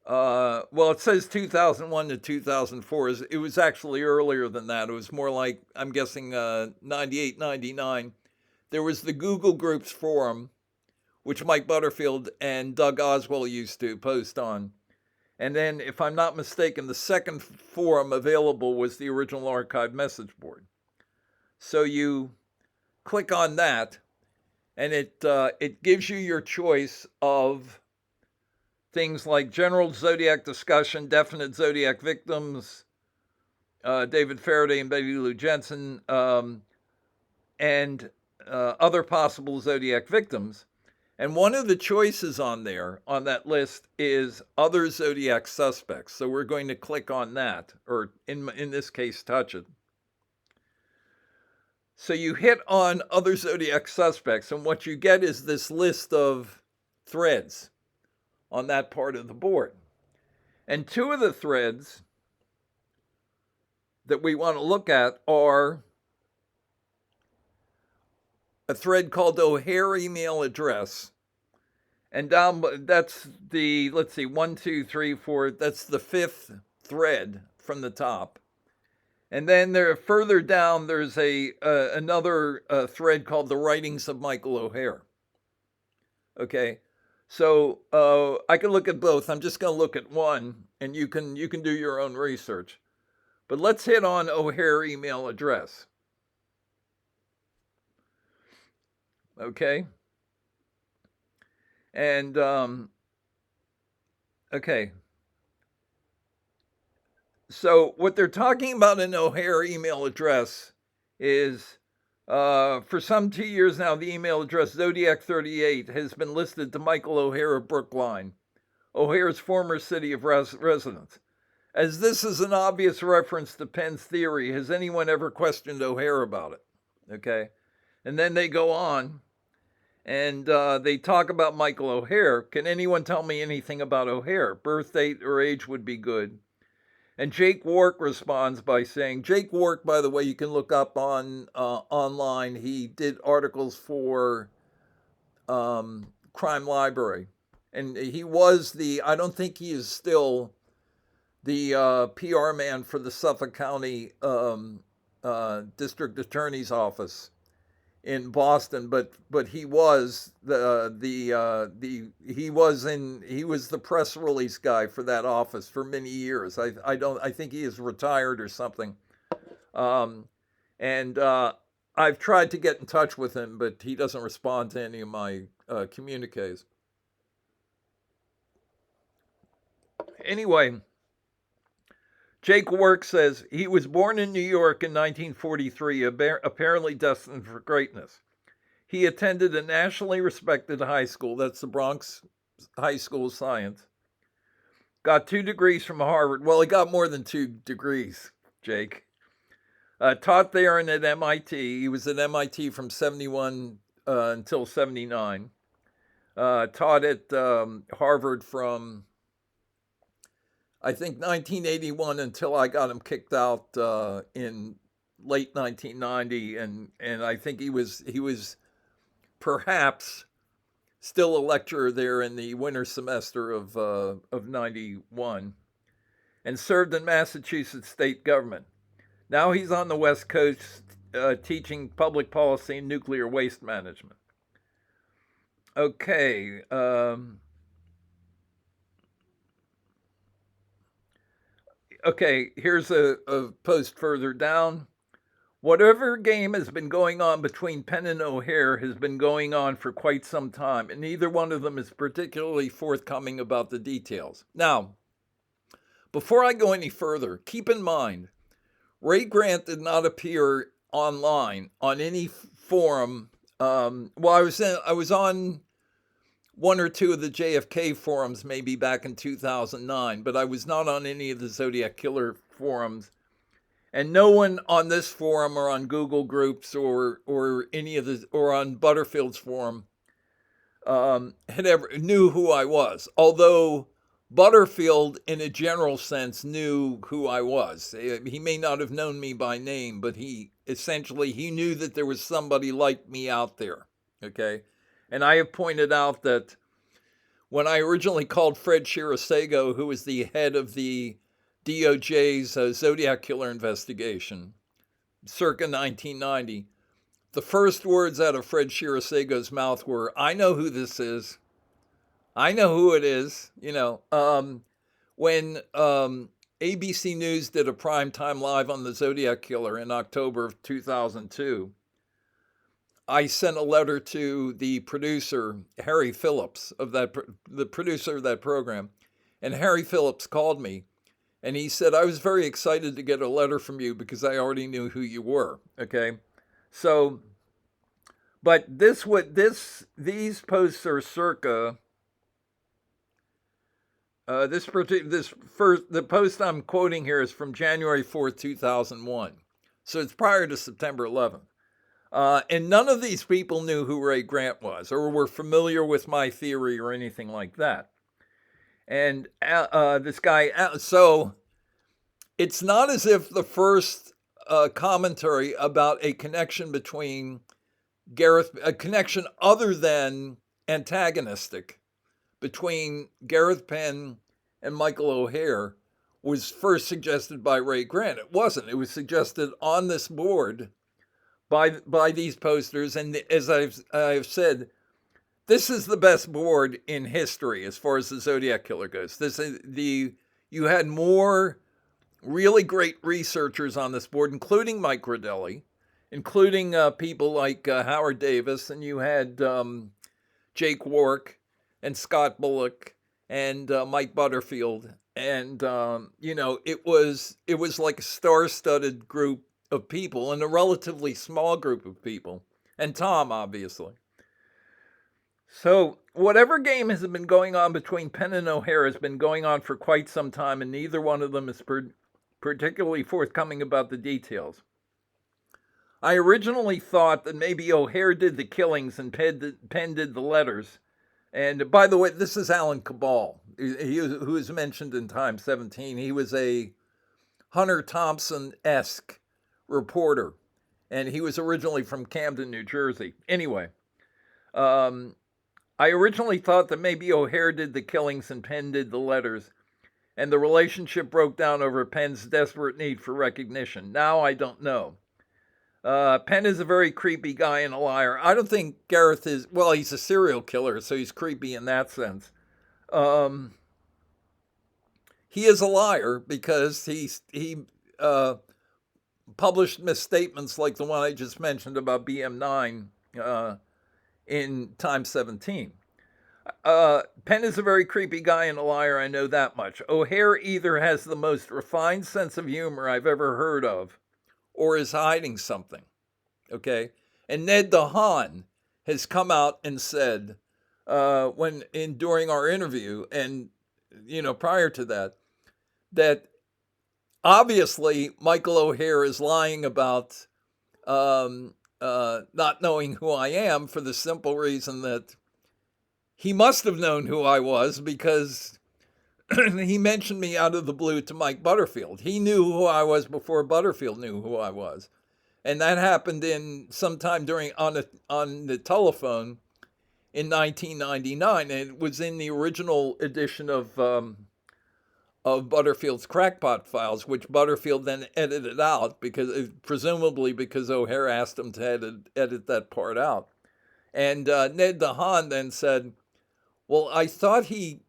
it says 2001 to 2004. It was actually earlier than that. It was more like, I'm guessing, 98, 99. There was the Google Groups forum, which Mike Butterfield and Doug Oswell used to post on. And then, if I'm not mistaken, the second forum available was the original archive message board. So you click on that, and it gives you your choice of things like general Zodiac discussion, definite Zodiac victims, David Faraday and Betty Lou Jensen, and other possible Zodiac victims. And one of the choices on that list is other Zodiac suspects. So we're going to click on that, or in this case, touch it. So you hit on other Zodiac suspects, and what you get is this list of threads on that part of the board. And two of the threads that we want to look at are a thread called O'Hare email address. And down, that's the, let's see, 1, 2, 3, 4, that's the fifth thread from the top. And then further down, there's another thread called the writings of Michael O'Hare. Okay, so I can look at both. I'm just going to look at one, and you can do your own research. But let's hit on O'Hare email address. Okay. And Okay. So what they're talking about in O'Hare email address is for some 2 years now, the email address Zodiac 38 has been listed to Michael O'Hare of Brookline, O'Hare's former city of residence. As this is an obvious reference to Penn's theory, has anyone ever questioned O'Hare about it? Okay. And then they go on and they talk about Michael O'Hare. Can anyone tell me anything about O'Hare? Birth date or age would be good. And Jake Wark responds by saying, Jake Wark, by the way, you can look up on online. He did articles for Crime Library, and he was I don't think he is still the PR man for the Suffolk County District Attorney's Office in Boston, but he was he was the press release guy for that office for many years. I think he is retired or something. And I've tried to get in touch with him, but he doesn't respond to any of my communiques. Anyway, Jake Work says he was born in New York in 1943, apparently destined for greatness. He attended a nationally respected high school, that's the Bronx High School of Science. Got 2 degrees from Harvard. Well, he got more than 2 degrees, Jake. Taught there and at MIT. He was at MIT from 71 until 79. Taught at Harvard from, I think, 1981 until I got him kicked out in late 1990, and I think he was perhaps still a lecturer there in the winter semester of 91, and served in Massachusetts state government. Now he's on the West Coast teaching public policy and nuclear waste management. Okay. Okay, here's a post further down. Whatever game has been going on between Penn and O'Hare has been going on for quite some time, and neither one of them is particularly forthcoming about the details. Now, before I go any further, keep in mind, Ray Grant did not appear online on any forum. I was on one or two of the JFK forums maybe back in 2009, but I was not on any of the Zodiac Killer forums. And no one on this forum or on Google Groups or any of the or on Butterfield's forum had ever knew who I was. Although Butterfield, in a general sense, knew who I was. He may not have known me by name, but he knew that there was somebody like me out there. Okay, and I have pointed out that when I originally called Fred Shirosego, who was the head of the DOJ's Zodiac Killer investigation, circa 1990, the first words out of Fred Shirosego's mouth were, "I know who this is. I know who it is." When ABC News did a primetime live on the Zodiac Killer in October of 2002, I sent a letter to the producer, Harry Phillips, the producer of that program, and Harry Phillips called me, and he said, "I was very excited to get a letter from you because I already knew who you were." Okay, so, but these posts are circa. The post I'm quoting here is from January 4th, 2001. So it's prior to September 11th. And none of these people knew who Ray Grant was or were familiar with my theory or anything like that. And this guy, so it's not as if the first commentary about a connection between a connection other than antagonistic between Gareth Penn and Michael O'Hare was first suggested by Ray Grant. It wasn't. It was suggested on this board by these posters. And as I've said, this is the best board in history as far as the Zodiac Killer goes. You had more really great researchers on this board, including Mike Rodelli, including people like Howard Davis, and you had Jake Wark and Scott Bullock and Mike Butterfield, and it was like a star-studded group of people and a relatively small group of people, and Tom obviously. So whatever game has been going on between Penn and O'Hare has been going on for quite some time, and neither one of them is particularly forthcoming about the details. I originally thought that maybe O'Hare did the killings and Penn did the letters. And by the way, this is Alan Cabal, who is mentioned in Time 17. He was a Hunter Thompson-esque reporter, and he was originally from Camden, New Jersey. Anyway, I originally thought that maybe O'Hare did the killings and Penn did the letters, and the relationship broke down over Penn's desperate need for recognition. Now I don't know. Penn is a very creepy guy and a liar. I don't think Gareth is, well, he's a serial killer, so he's creepy in that sense. He is a liar because he published misstatements like the one I just mentioned about BM9 in Time 17. Penn is a very creepy guy and a liar, I know that much. O'Hare either has the most refined sense of humor I've ever heard of, or is hiding something, okay? And Ned DeHaan has come out and said, during our interview, and prior to that, that obviously Michael O'Hare is lying about not knowing who I am, for the simple reason that he must have known who I was, because he mentioned me out of the blue to Mike Butterfield. He knew who I was before Butterfield knew who I was. And that happened in sometime on the telephone in 1999. And it was in the original edition of Butterfield's Crackpot Files, which Butterfield then edited out, presumably because O'Hare asked him to edit that part out. And Ned DeHaan then said, "Well, I thought he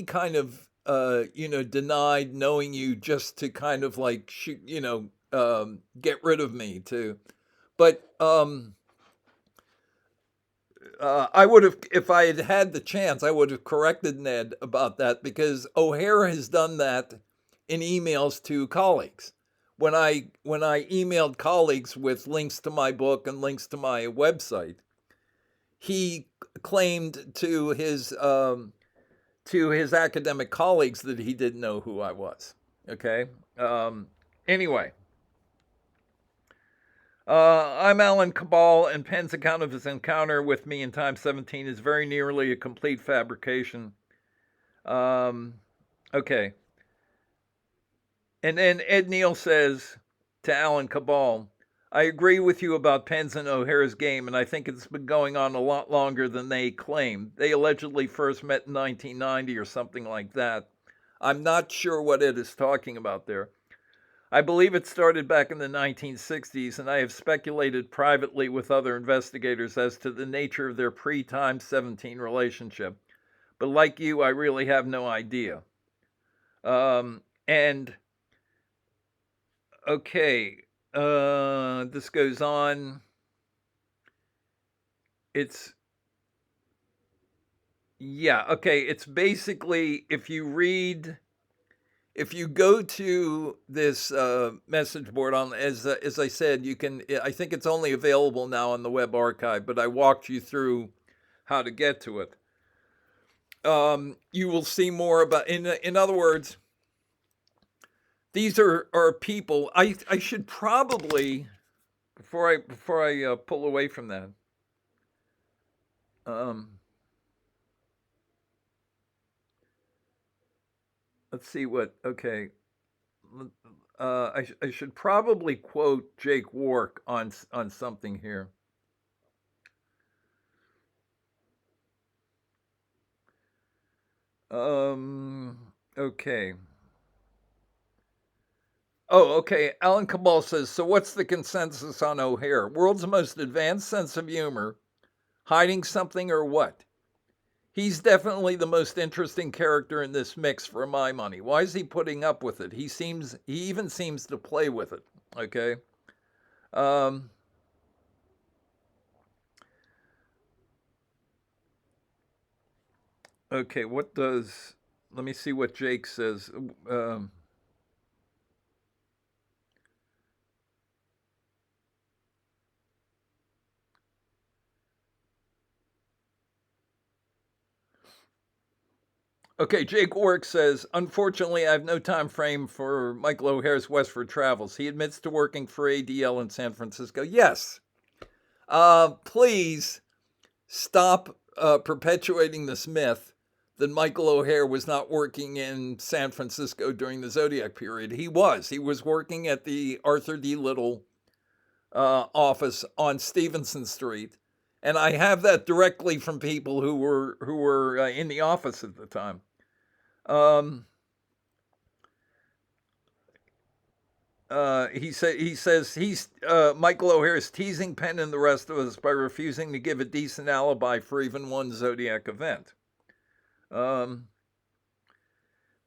kind of denied knowing you just to kind of like get rid of me too." But I would have, if I had had the chance, I would have corrected Ned about that, because O'Hare has done that in emails to colleagues. When I emailed colleagues with links to my book and links to my website, he claimed to his academic colleagues that he didn't know who I was. Okay. Anyway, I'm Alan Cabal, and Penn's account of his encounter with me in Time 17 is very nearly a complete fabrication. Okay. And then Ed Neal says to Alan Cabal, "I agree with you about Penn's and O'Hare's game, and I think it's been going on a lot longer than they claim. They allegedly first met in 1990 or something like that. I'm not sure what Ed is talking about there. I believe it started back in the 1960s, and I have speculated privately with other investigators as to the nature of their pre-Time 17 relationship. But like you, I really have no idea." And, okay, this goes on. It's basically, if you go to this message board on, as I said, you can, I think it's only available now on the web archive, but I walked you through how to get to it. You will see more about, in other words, these are people. I should probably, before I pull away from that, let's see what, okay. I should probably quote Jake Wark on something here. Okay. Oh, okay. Alan Cabal says, "So what's the consensus on O'Hare? World's most advanced sense of humor, hiding something, or what? He's definitely the most interesting character in this mix for my money. Why is he putting up with it? He even seems to play with it." Okay. Okay, let me see what Jake says. Um, okay, Jake Work says, unfortunately, I have no time frame for Michael O'Hare's Westford travels. He admits to working for ADL in San Francisco. Yes. Please stop perpetuating this myth that Michael O'Hare was not working in San Francisco during the Zodiac period. He was. He was working at the Arthur D. Little office on Stevenson Street, and I have that directly from people who were in the office at the time. Um, he says he's Michael O'Hare is teasing Penn and the rest of us by refusing to give a decent alibi for even one Zodiac event. Um,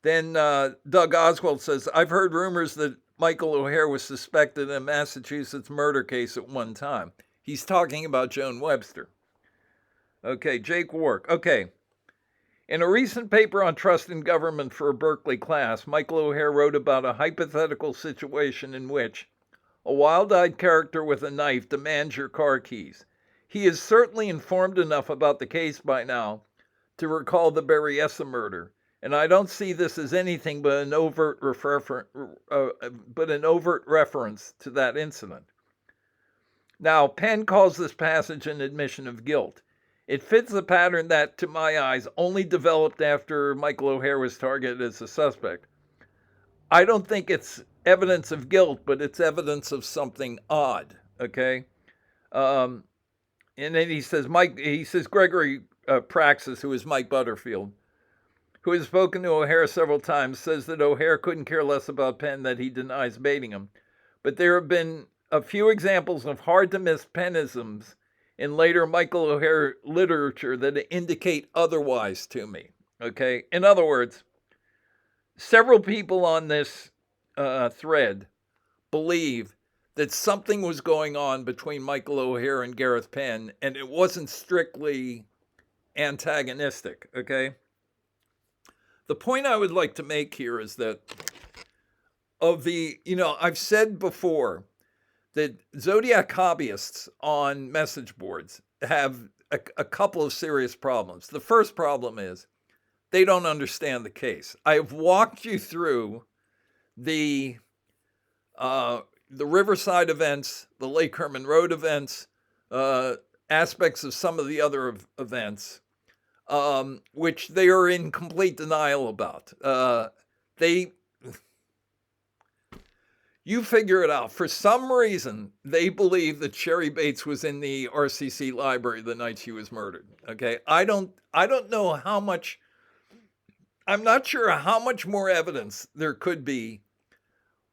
then Doug Oswald says, I've heard rumors that Michael O'Hare was suspected in a Massachusetts murder case at one time. He's talking about Joan Webster. Okay, Jake Wark. Okay. In a recent paper on trust in government for a Berkeley class, Michael O'Hare wrote about a hypothetical situation in which a wild-eyed character with a knife demands your car keys. He is certainly informed enough about the case by now to recall the Berryessa murder, and I don't see this as anything but an overt reference to that incident. Now, Penn calls this passage an admission of guilt. It fits a pattern that, to my eyes, only developed after Michael O'Hare was targeted as a suspect. I don't think it's evidence of guilt, but it's evidence of something odd. Okay, and then he says Gregory Praxis, who is Mike Butterfield, who has spoken to O'Hare several times, says that O'Hare couldn't care less about Penn, that he denies baiting him. But there have been a few examples of hard to miss Pennisms in later Michael O'Hare literature that indicate otherwise to me. Okay, in other words, several people on this thread believe that something was going on between Michael O'Hare and Gareth Penn, and it wasn't strictly antagonistic. Okay, the point I would like to make here is that I've said before that Zodiac hobbyists on message boards have a couple of serious problems. The first problem is they don't understand the case. I have walked you through the Riverside events, the Lake Herman Road events, aspects of some of the other events, which they are in complete denial about. You figure it out. For some reason, they believe that Sherry Bates was in the RCC library the night she was murdered. Okay, I don't know how much. I'm not sure how much more evidence there could be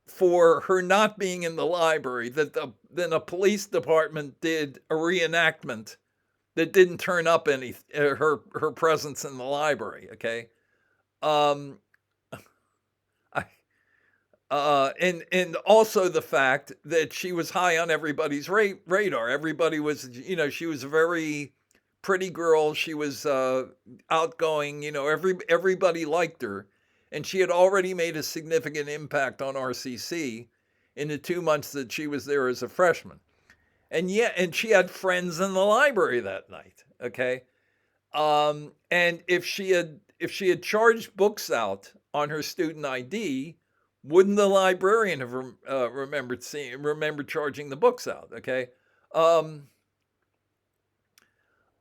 for her not being in the library than a police department did a reenactment that didn't turn up her presence in the library. Okay, and also the fact that she was high on everybody's radar. Everybody was, she was a very pretty girl. She was outgoing. Everybody liked her, and she had already made a significant impact on RCC in the 2 months that she was there as a freshman. And she had friends in the library that night. Okay, and if she had charged books out on her student ID, wouldn't the librarian have remembered charging the books out? Okay,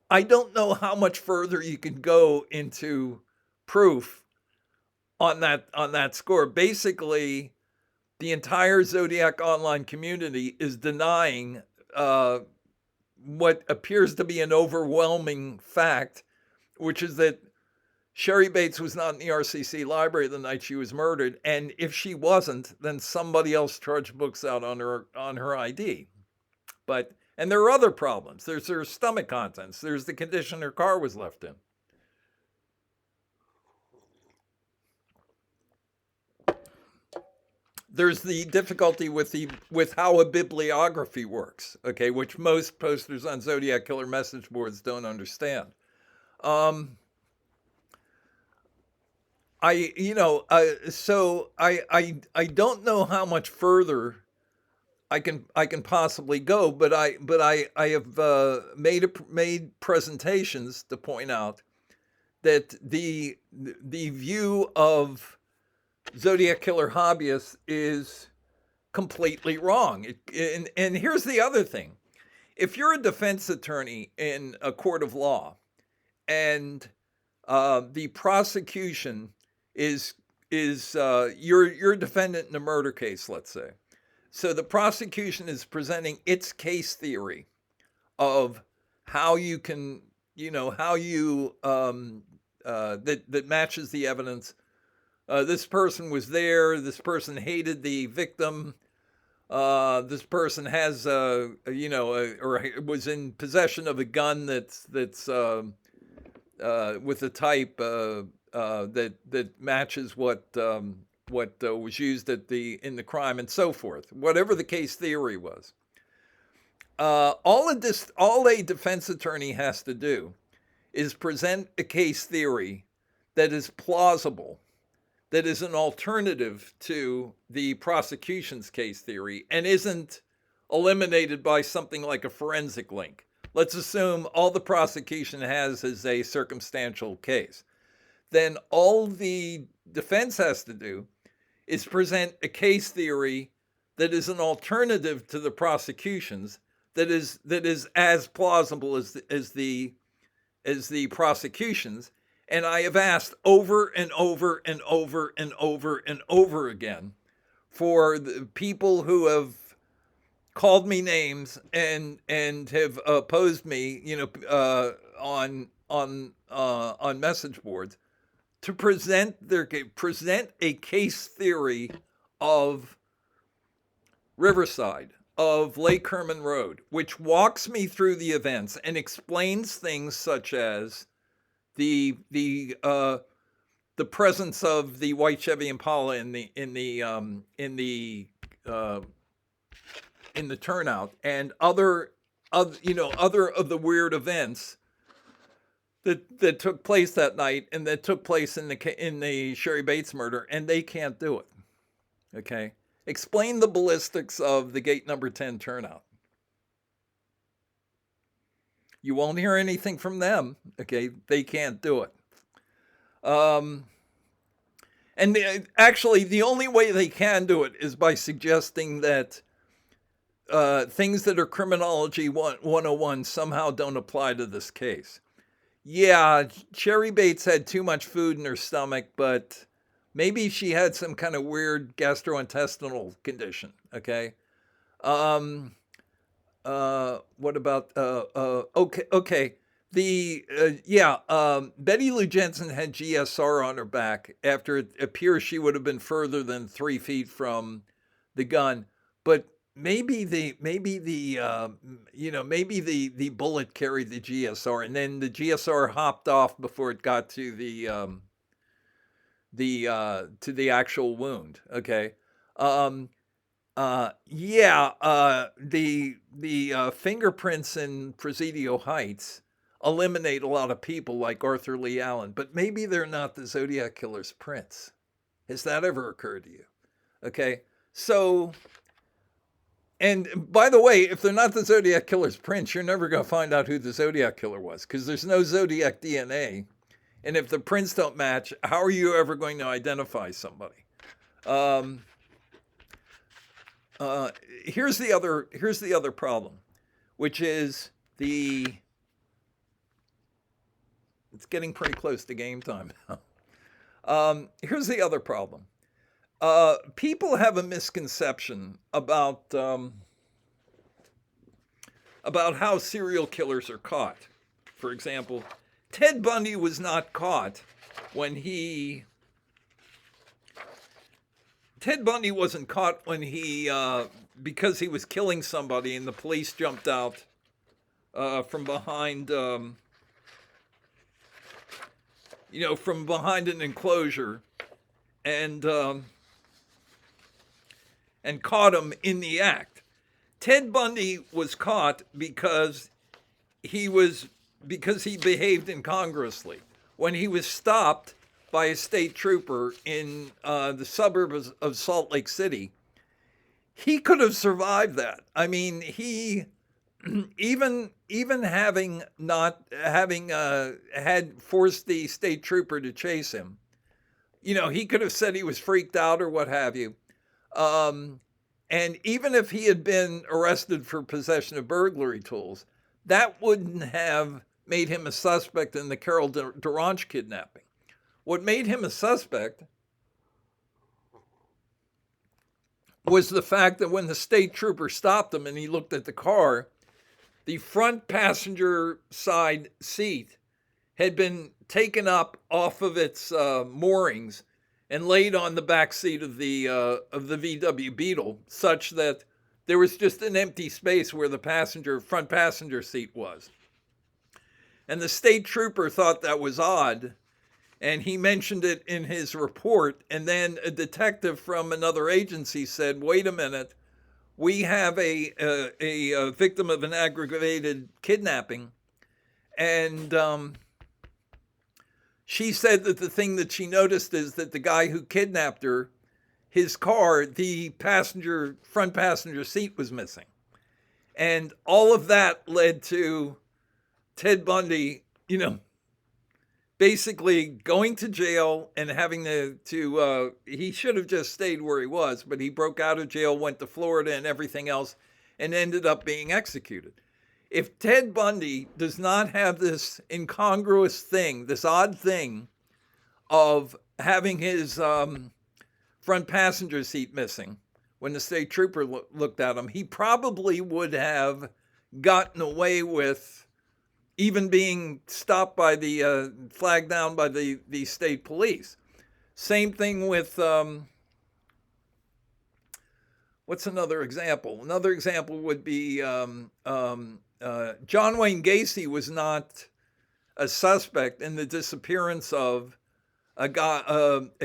I don't know how much further you can go into proof on that score. Basically, the entire Zodiac online community is denying what appears to be an overwhelming fact, which is that Sherry Bates was not in the RCC library the night she was murdered, and if she wasn't, then somebody else charged books out on her ID. And there are other problems. There's her stomach contents. There's the condition her car was left in. There's the difficulty with how a bibliography works. Okay, which most posters on Zodiac Killer message boards don't understand. I don't know how much further I can possibly go, but I have made presentations to point out that the view of Zodiac killer hobbyists is completely wrong. And here's the other thing: if you're a defense attorney in a court of law, and the prosecution is you're a defendant in a murder case, let's say. So the prosecution is presenting its case theory of how you can, how you that matches the evidence. This person was there. This person hated the victim. This person has, or was in possession of a gun that's with a type that matches what was used in the crime, and so forth. Whatever the case theory was, all a defense attorney has to do is present a case theory that is plausible, that is an alternative to the prosecution's case theory, and isn't eliminated by something like a forensic link. Let's assume all the prosecution has is a circumstantial case. Then all the defense has to do is present a case theory that is an alternative to the prosecution's, that is as plausible as the prosecution's. And I have asked over and over and over and over and over again for the people who have called me names and have opposed me, on message boards, to present a case theory of Riverside, of Lake Herman Road, which walks me through the events and explains things such as the presence of the white Chevy Impala in the turnout, and other of the weird events that took place that night and that took place in the Sherry Bates murder, and they can't do it. Okay, explain the ballistics of the gate number 10 turnout. You won't hear anything from them. Okay, they can't do it. Actually, the only way they can do it is by suggesting that things that are criminology 101 somehow don't apply to this case. Yeah, Sherry Bates had too much food in her stomach, but maybe she had some kind of weird gastrointestinal condition. Okay. What about okay. Betty Lou Jensen had GSR on her back after it appears she would have been further than 3 feet from the gun, but maybe the bullet carried the GSR, and then the GSR hopped off before it got to the actual wound. Okay. The fingerprints in Presidio Heights eliminate a lot of people like Arthur Lee Allen, but maybe they're not the Zodiac killer's prints. Has that ever occurred to you? Okay, so, and by the way, if they're not the Zodiac killer's prints, you're never going to find out who the Zodiac killer was, because there's no Zodiac DNA. And if the prints don't match, how are you ever going to identify somebody? Here's the other problem, which is it's getting pretty close to game time now. Here's the other problem. People have a misconception about how serial killers are caught. For example, Ted Bundy was not caught when he... Ted Bundy wasn't caught when he, because he was killing somebody and the police jumped out from behind, from behind an enclosure and caught him in the act. Ted Bundy was caught because he behaved incongruously. When he was stopped, by a state trooper in the suburbs of Salt Lake City, he could have survived that. I mean, he even having not having had forced the state trooper to chase him, he could have said he was freaked out or what have you. And even if he had been arrested for possession of burglary tools, that wouldn't have made him a suspect in the Carol Duranch kidnapping. What made him a suspect was the fact that when the state trooper stopped him and he looked at the car, the front passenger side seat had been taken up off of its moorings and laid on the back seat of the VW Beetle, such that there was just an empty space where the front passenger seat was. And the state trooper thought that was odd, and he mentioned it in his report. And then a detective from another agency said, "Wait a minute, we have a victim of an aggravated kidnapping," and she said that the thing that she noticed is that the guy who kidnapped her, his car, the front passenger seat was missing. And all of that led to Ted Bundy, basically going to jail and having he should have just stayed where he was, but he broke out of jail, went to Florida and everything else, and ended up being executed. If Ted Bundy does not have this incongruous thing, this odd thing of having his front passenger seat missing when the state trooper looked at him, he probably would have gotten away with even being stopped by flagged down by the state police. Same thing with, what's another example? Another example would be John Wayne Gacy was not a suspect in the disappearance of a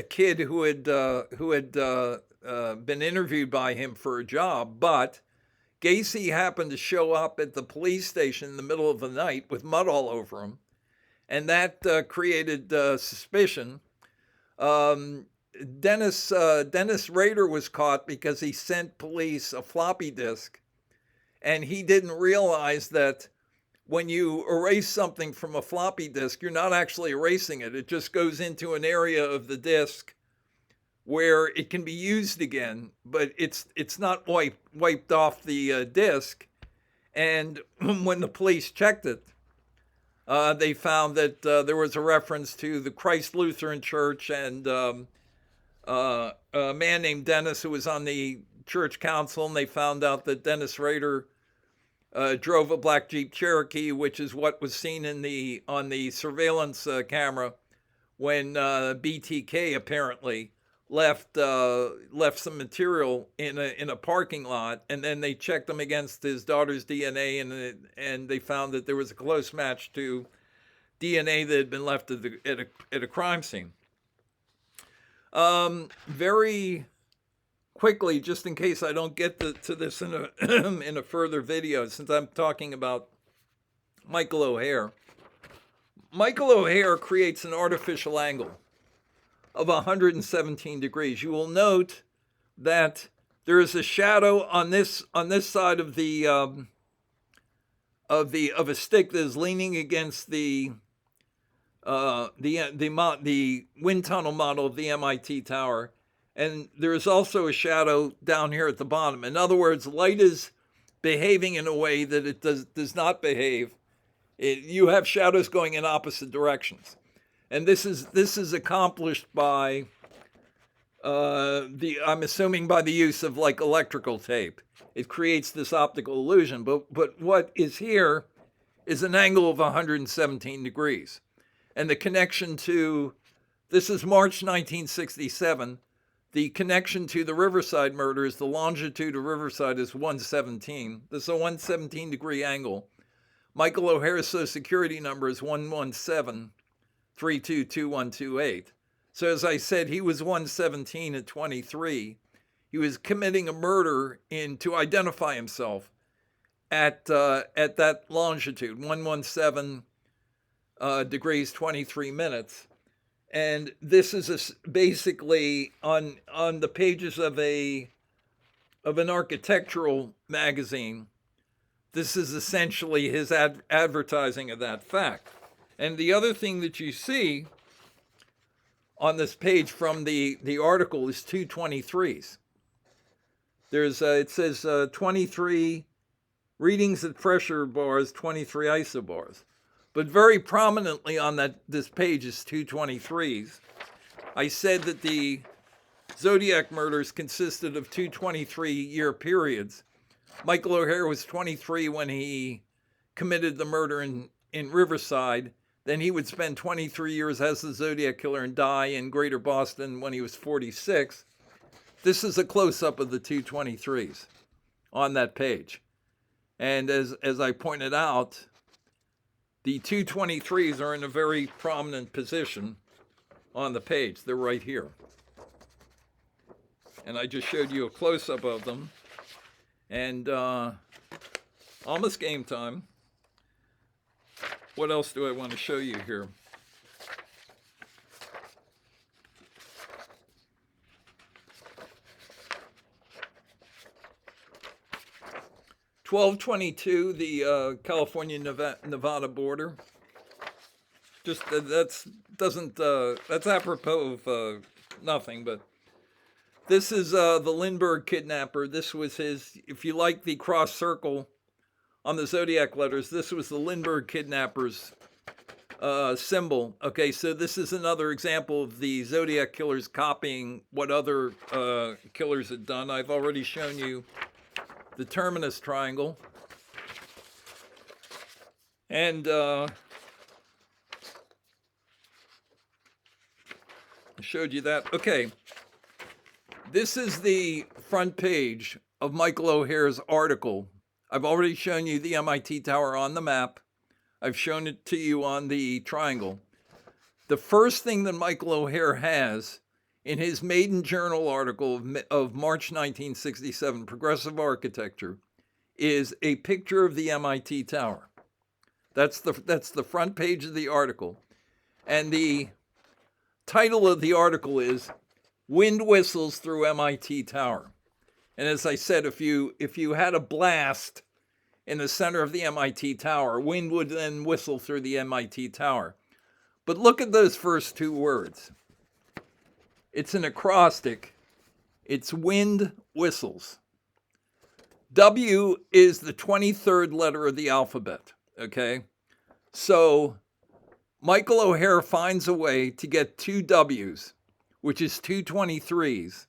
kid who had been interviewed by him for a job, but Gacy happened to show up at the police station in the middle of the night with mud all over him, and that created suspicion. Dennis Rader was caught because he sent police a floppy disk, and he didn't realize that when you erase something from a floppy disk, you're not actually erasing it. It just goes into an area of the disk where it can be used again, but it's not wiped off the disk. And when the police checked it, they found that there was a reference to the Christ Lutheran Church and a man named Dennis who was on the church council, and they found out that Dennis Rader drove a black Jeep Cherokee, which is what was seen on the surveillance camera when BTK apparently left some material in a parking lot, and then they checked them against his daughter's DNA, and they found that there was a close match to DNA that had been left at a crime scene. Very quickly, just in case I don't get to this in a further video, since I'm talking about Michael O'Hare. Michael O'Hare creates an artificial angle of 117 degrees. You will note that there is a shadow on this side of a stick that is leaning against the wind tunnel model of the MIT tower, and there is also a shadow down here at the bottom. In other words, light is behaving in a way that it does not behave. You have shadows going in opposite directions. And this is accomplished by I'm assuming by the use of like electrical tape. It creates this optical illusion. But what is here is an angle of 117 degrees. And the connection to, this is March 1967. The connection to the Riverside murders, the longitude of Riverside is 117. This is a 117 degree angle. Michael O'Hare's social security number is 117-322128. So as I said, he was 117 at 23. He was committing a murder to identify himself at that longitude, 117 degrees 23 minutes. And this is basically on the pages of an architectural magazine. This is essentially his advertising of that fact. And the other thing that you see on this page from the article is 223s. There's it says 23 readings at pressure bars, 23 isobars. But very prominently on this page is 223s. I said that the Zodiac murders consisted of two 23-year periods. Michael O'Hare was 23 when he committed the murder in Riverside. Then he would spend 23 years as the Zodiac killer and die in Greater Boston when he was 46. This is a close-up of the 223s on that page. And as I pointed out, the 223s are in a very prominent position on the page. They're right here. And I just showed you a close-up of them. And almost game time. What else do I want to show you here? (1222) the California Nevada border. Just that's apropos of nothing, but this is the Lindbergh kidnapper. This was his, if you like the cross circle on the Zodiac letters, this was the Lindbergh kidnapper's symbol. Okay, so this is another example of the Zodiac killers copying what other killers had done. I've already shown you the terminus triangle. And I showed you that. Okay. This is the front page of Michael O'Hare's article. I've already shown you the MIT Tower on the map. I've shown it to you on the triangle. The first thing that Michael O'Hare has in his maiden journal article of March 1967, Progressive Architecture, is a picture of the MIT Tower. That's the front page of the article. And the title of the article is Wind Whistles Through MIT Tower. And as I said, if you had a blast in the center of the MIT Tower, wind would then whistle through the MIT Tower. But look at those first two words. It's an acrostic. It's wind whistles. W is the 23rd letter of the alphabet, okay? So Michael O'Hare finds a way to get two W's, which is two 23s.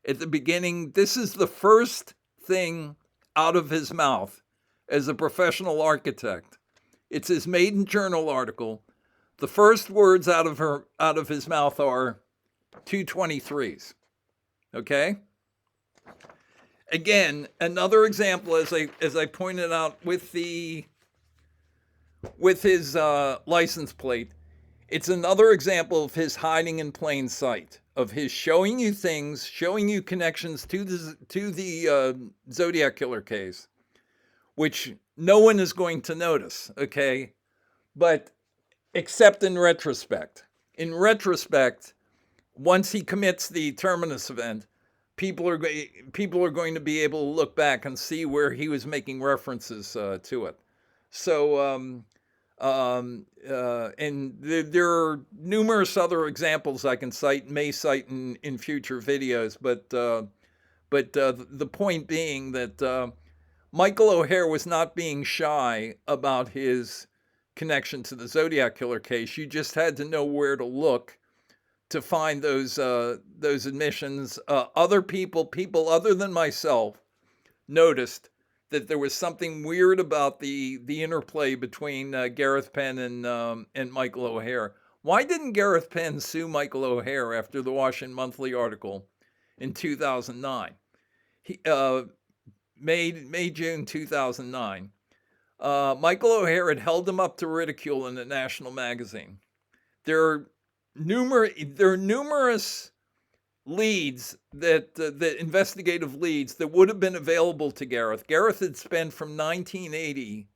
At the beginning, this is the first thing out of his mouth as a professional architect. It's his maiden journal article. The first words out of his mouth are two 23s. Okay? Again, another example, as I pointed out with his license plate, it's another example of his hiding in plain sight, of his showing you things, showing you connections to the Zodiac killer case, which no one is going to notice, okay? But except in retrospect. In retrospect, once he commits the terminus event, people are going to be able to look back and see where he was making references to it. So, and there are numerous other examples I can cite, may cite in future videos, but the point being that Michael O'Hare was not being shy about his connection to the Zodiac killer case. You just had to know where to look to find those admissions. Other people other than myself, noticed that there was something weird about the interplay between Gareth Penn and Michael O'Hare. Why didn't Gareth Penn sue Michael O'Hare after the Washington Monthly article in 2009? May-June 2009. Michael O'Hare had held him up to ridicule in a national magazine. There are numerous leads the investigative leads that would have been available to Gareth. Gareth had spent from 1980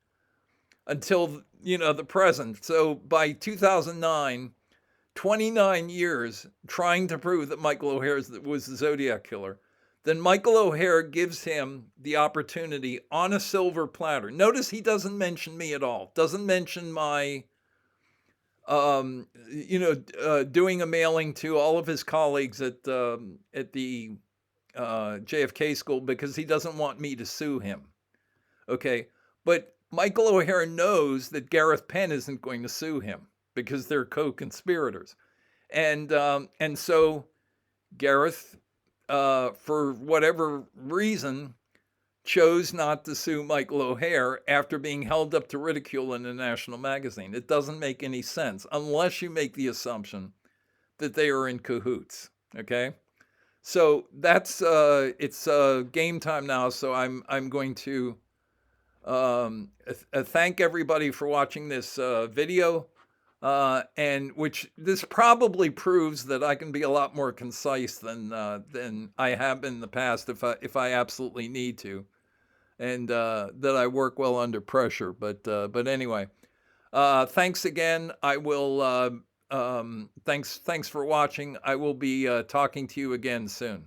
until the present. So by 2009, 29 years trying to prove that Michael O'Hare was the Zodiac killer. Then Michael O'Hare gives him the opportunity on a silver platter. Notice he doesn't mention me at all. Doesn't mention my, doing a mailing to all of his colleagues at the JFK school because he doesn't want me to sue him. Okay, but Michael O'Hare knows that Gareth Penn isn't going to sue him because they're co-conspirators, and so Gareth, for whatever reason, chose not to sue Michael O'Hare after being held up to ridicule in a national magazine. It doesn't make any sense unless you make the assumption that they are in cahoots. Okay, so that's it's game time now. So I'm going to thank everybody for watching this video. And which this probably proves that I can be a lot more concise than I have been in the past if I absolutely need to, and that I work well under pressure. But anyway, thanks again. I will thanks for watching. I will be talking to you again soon.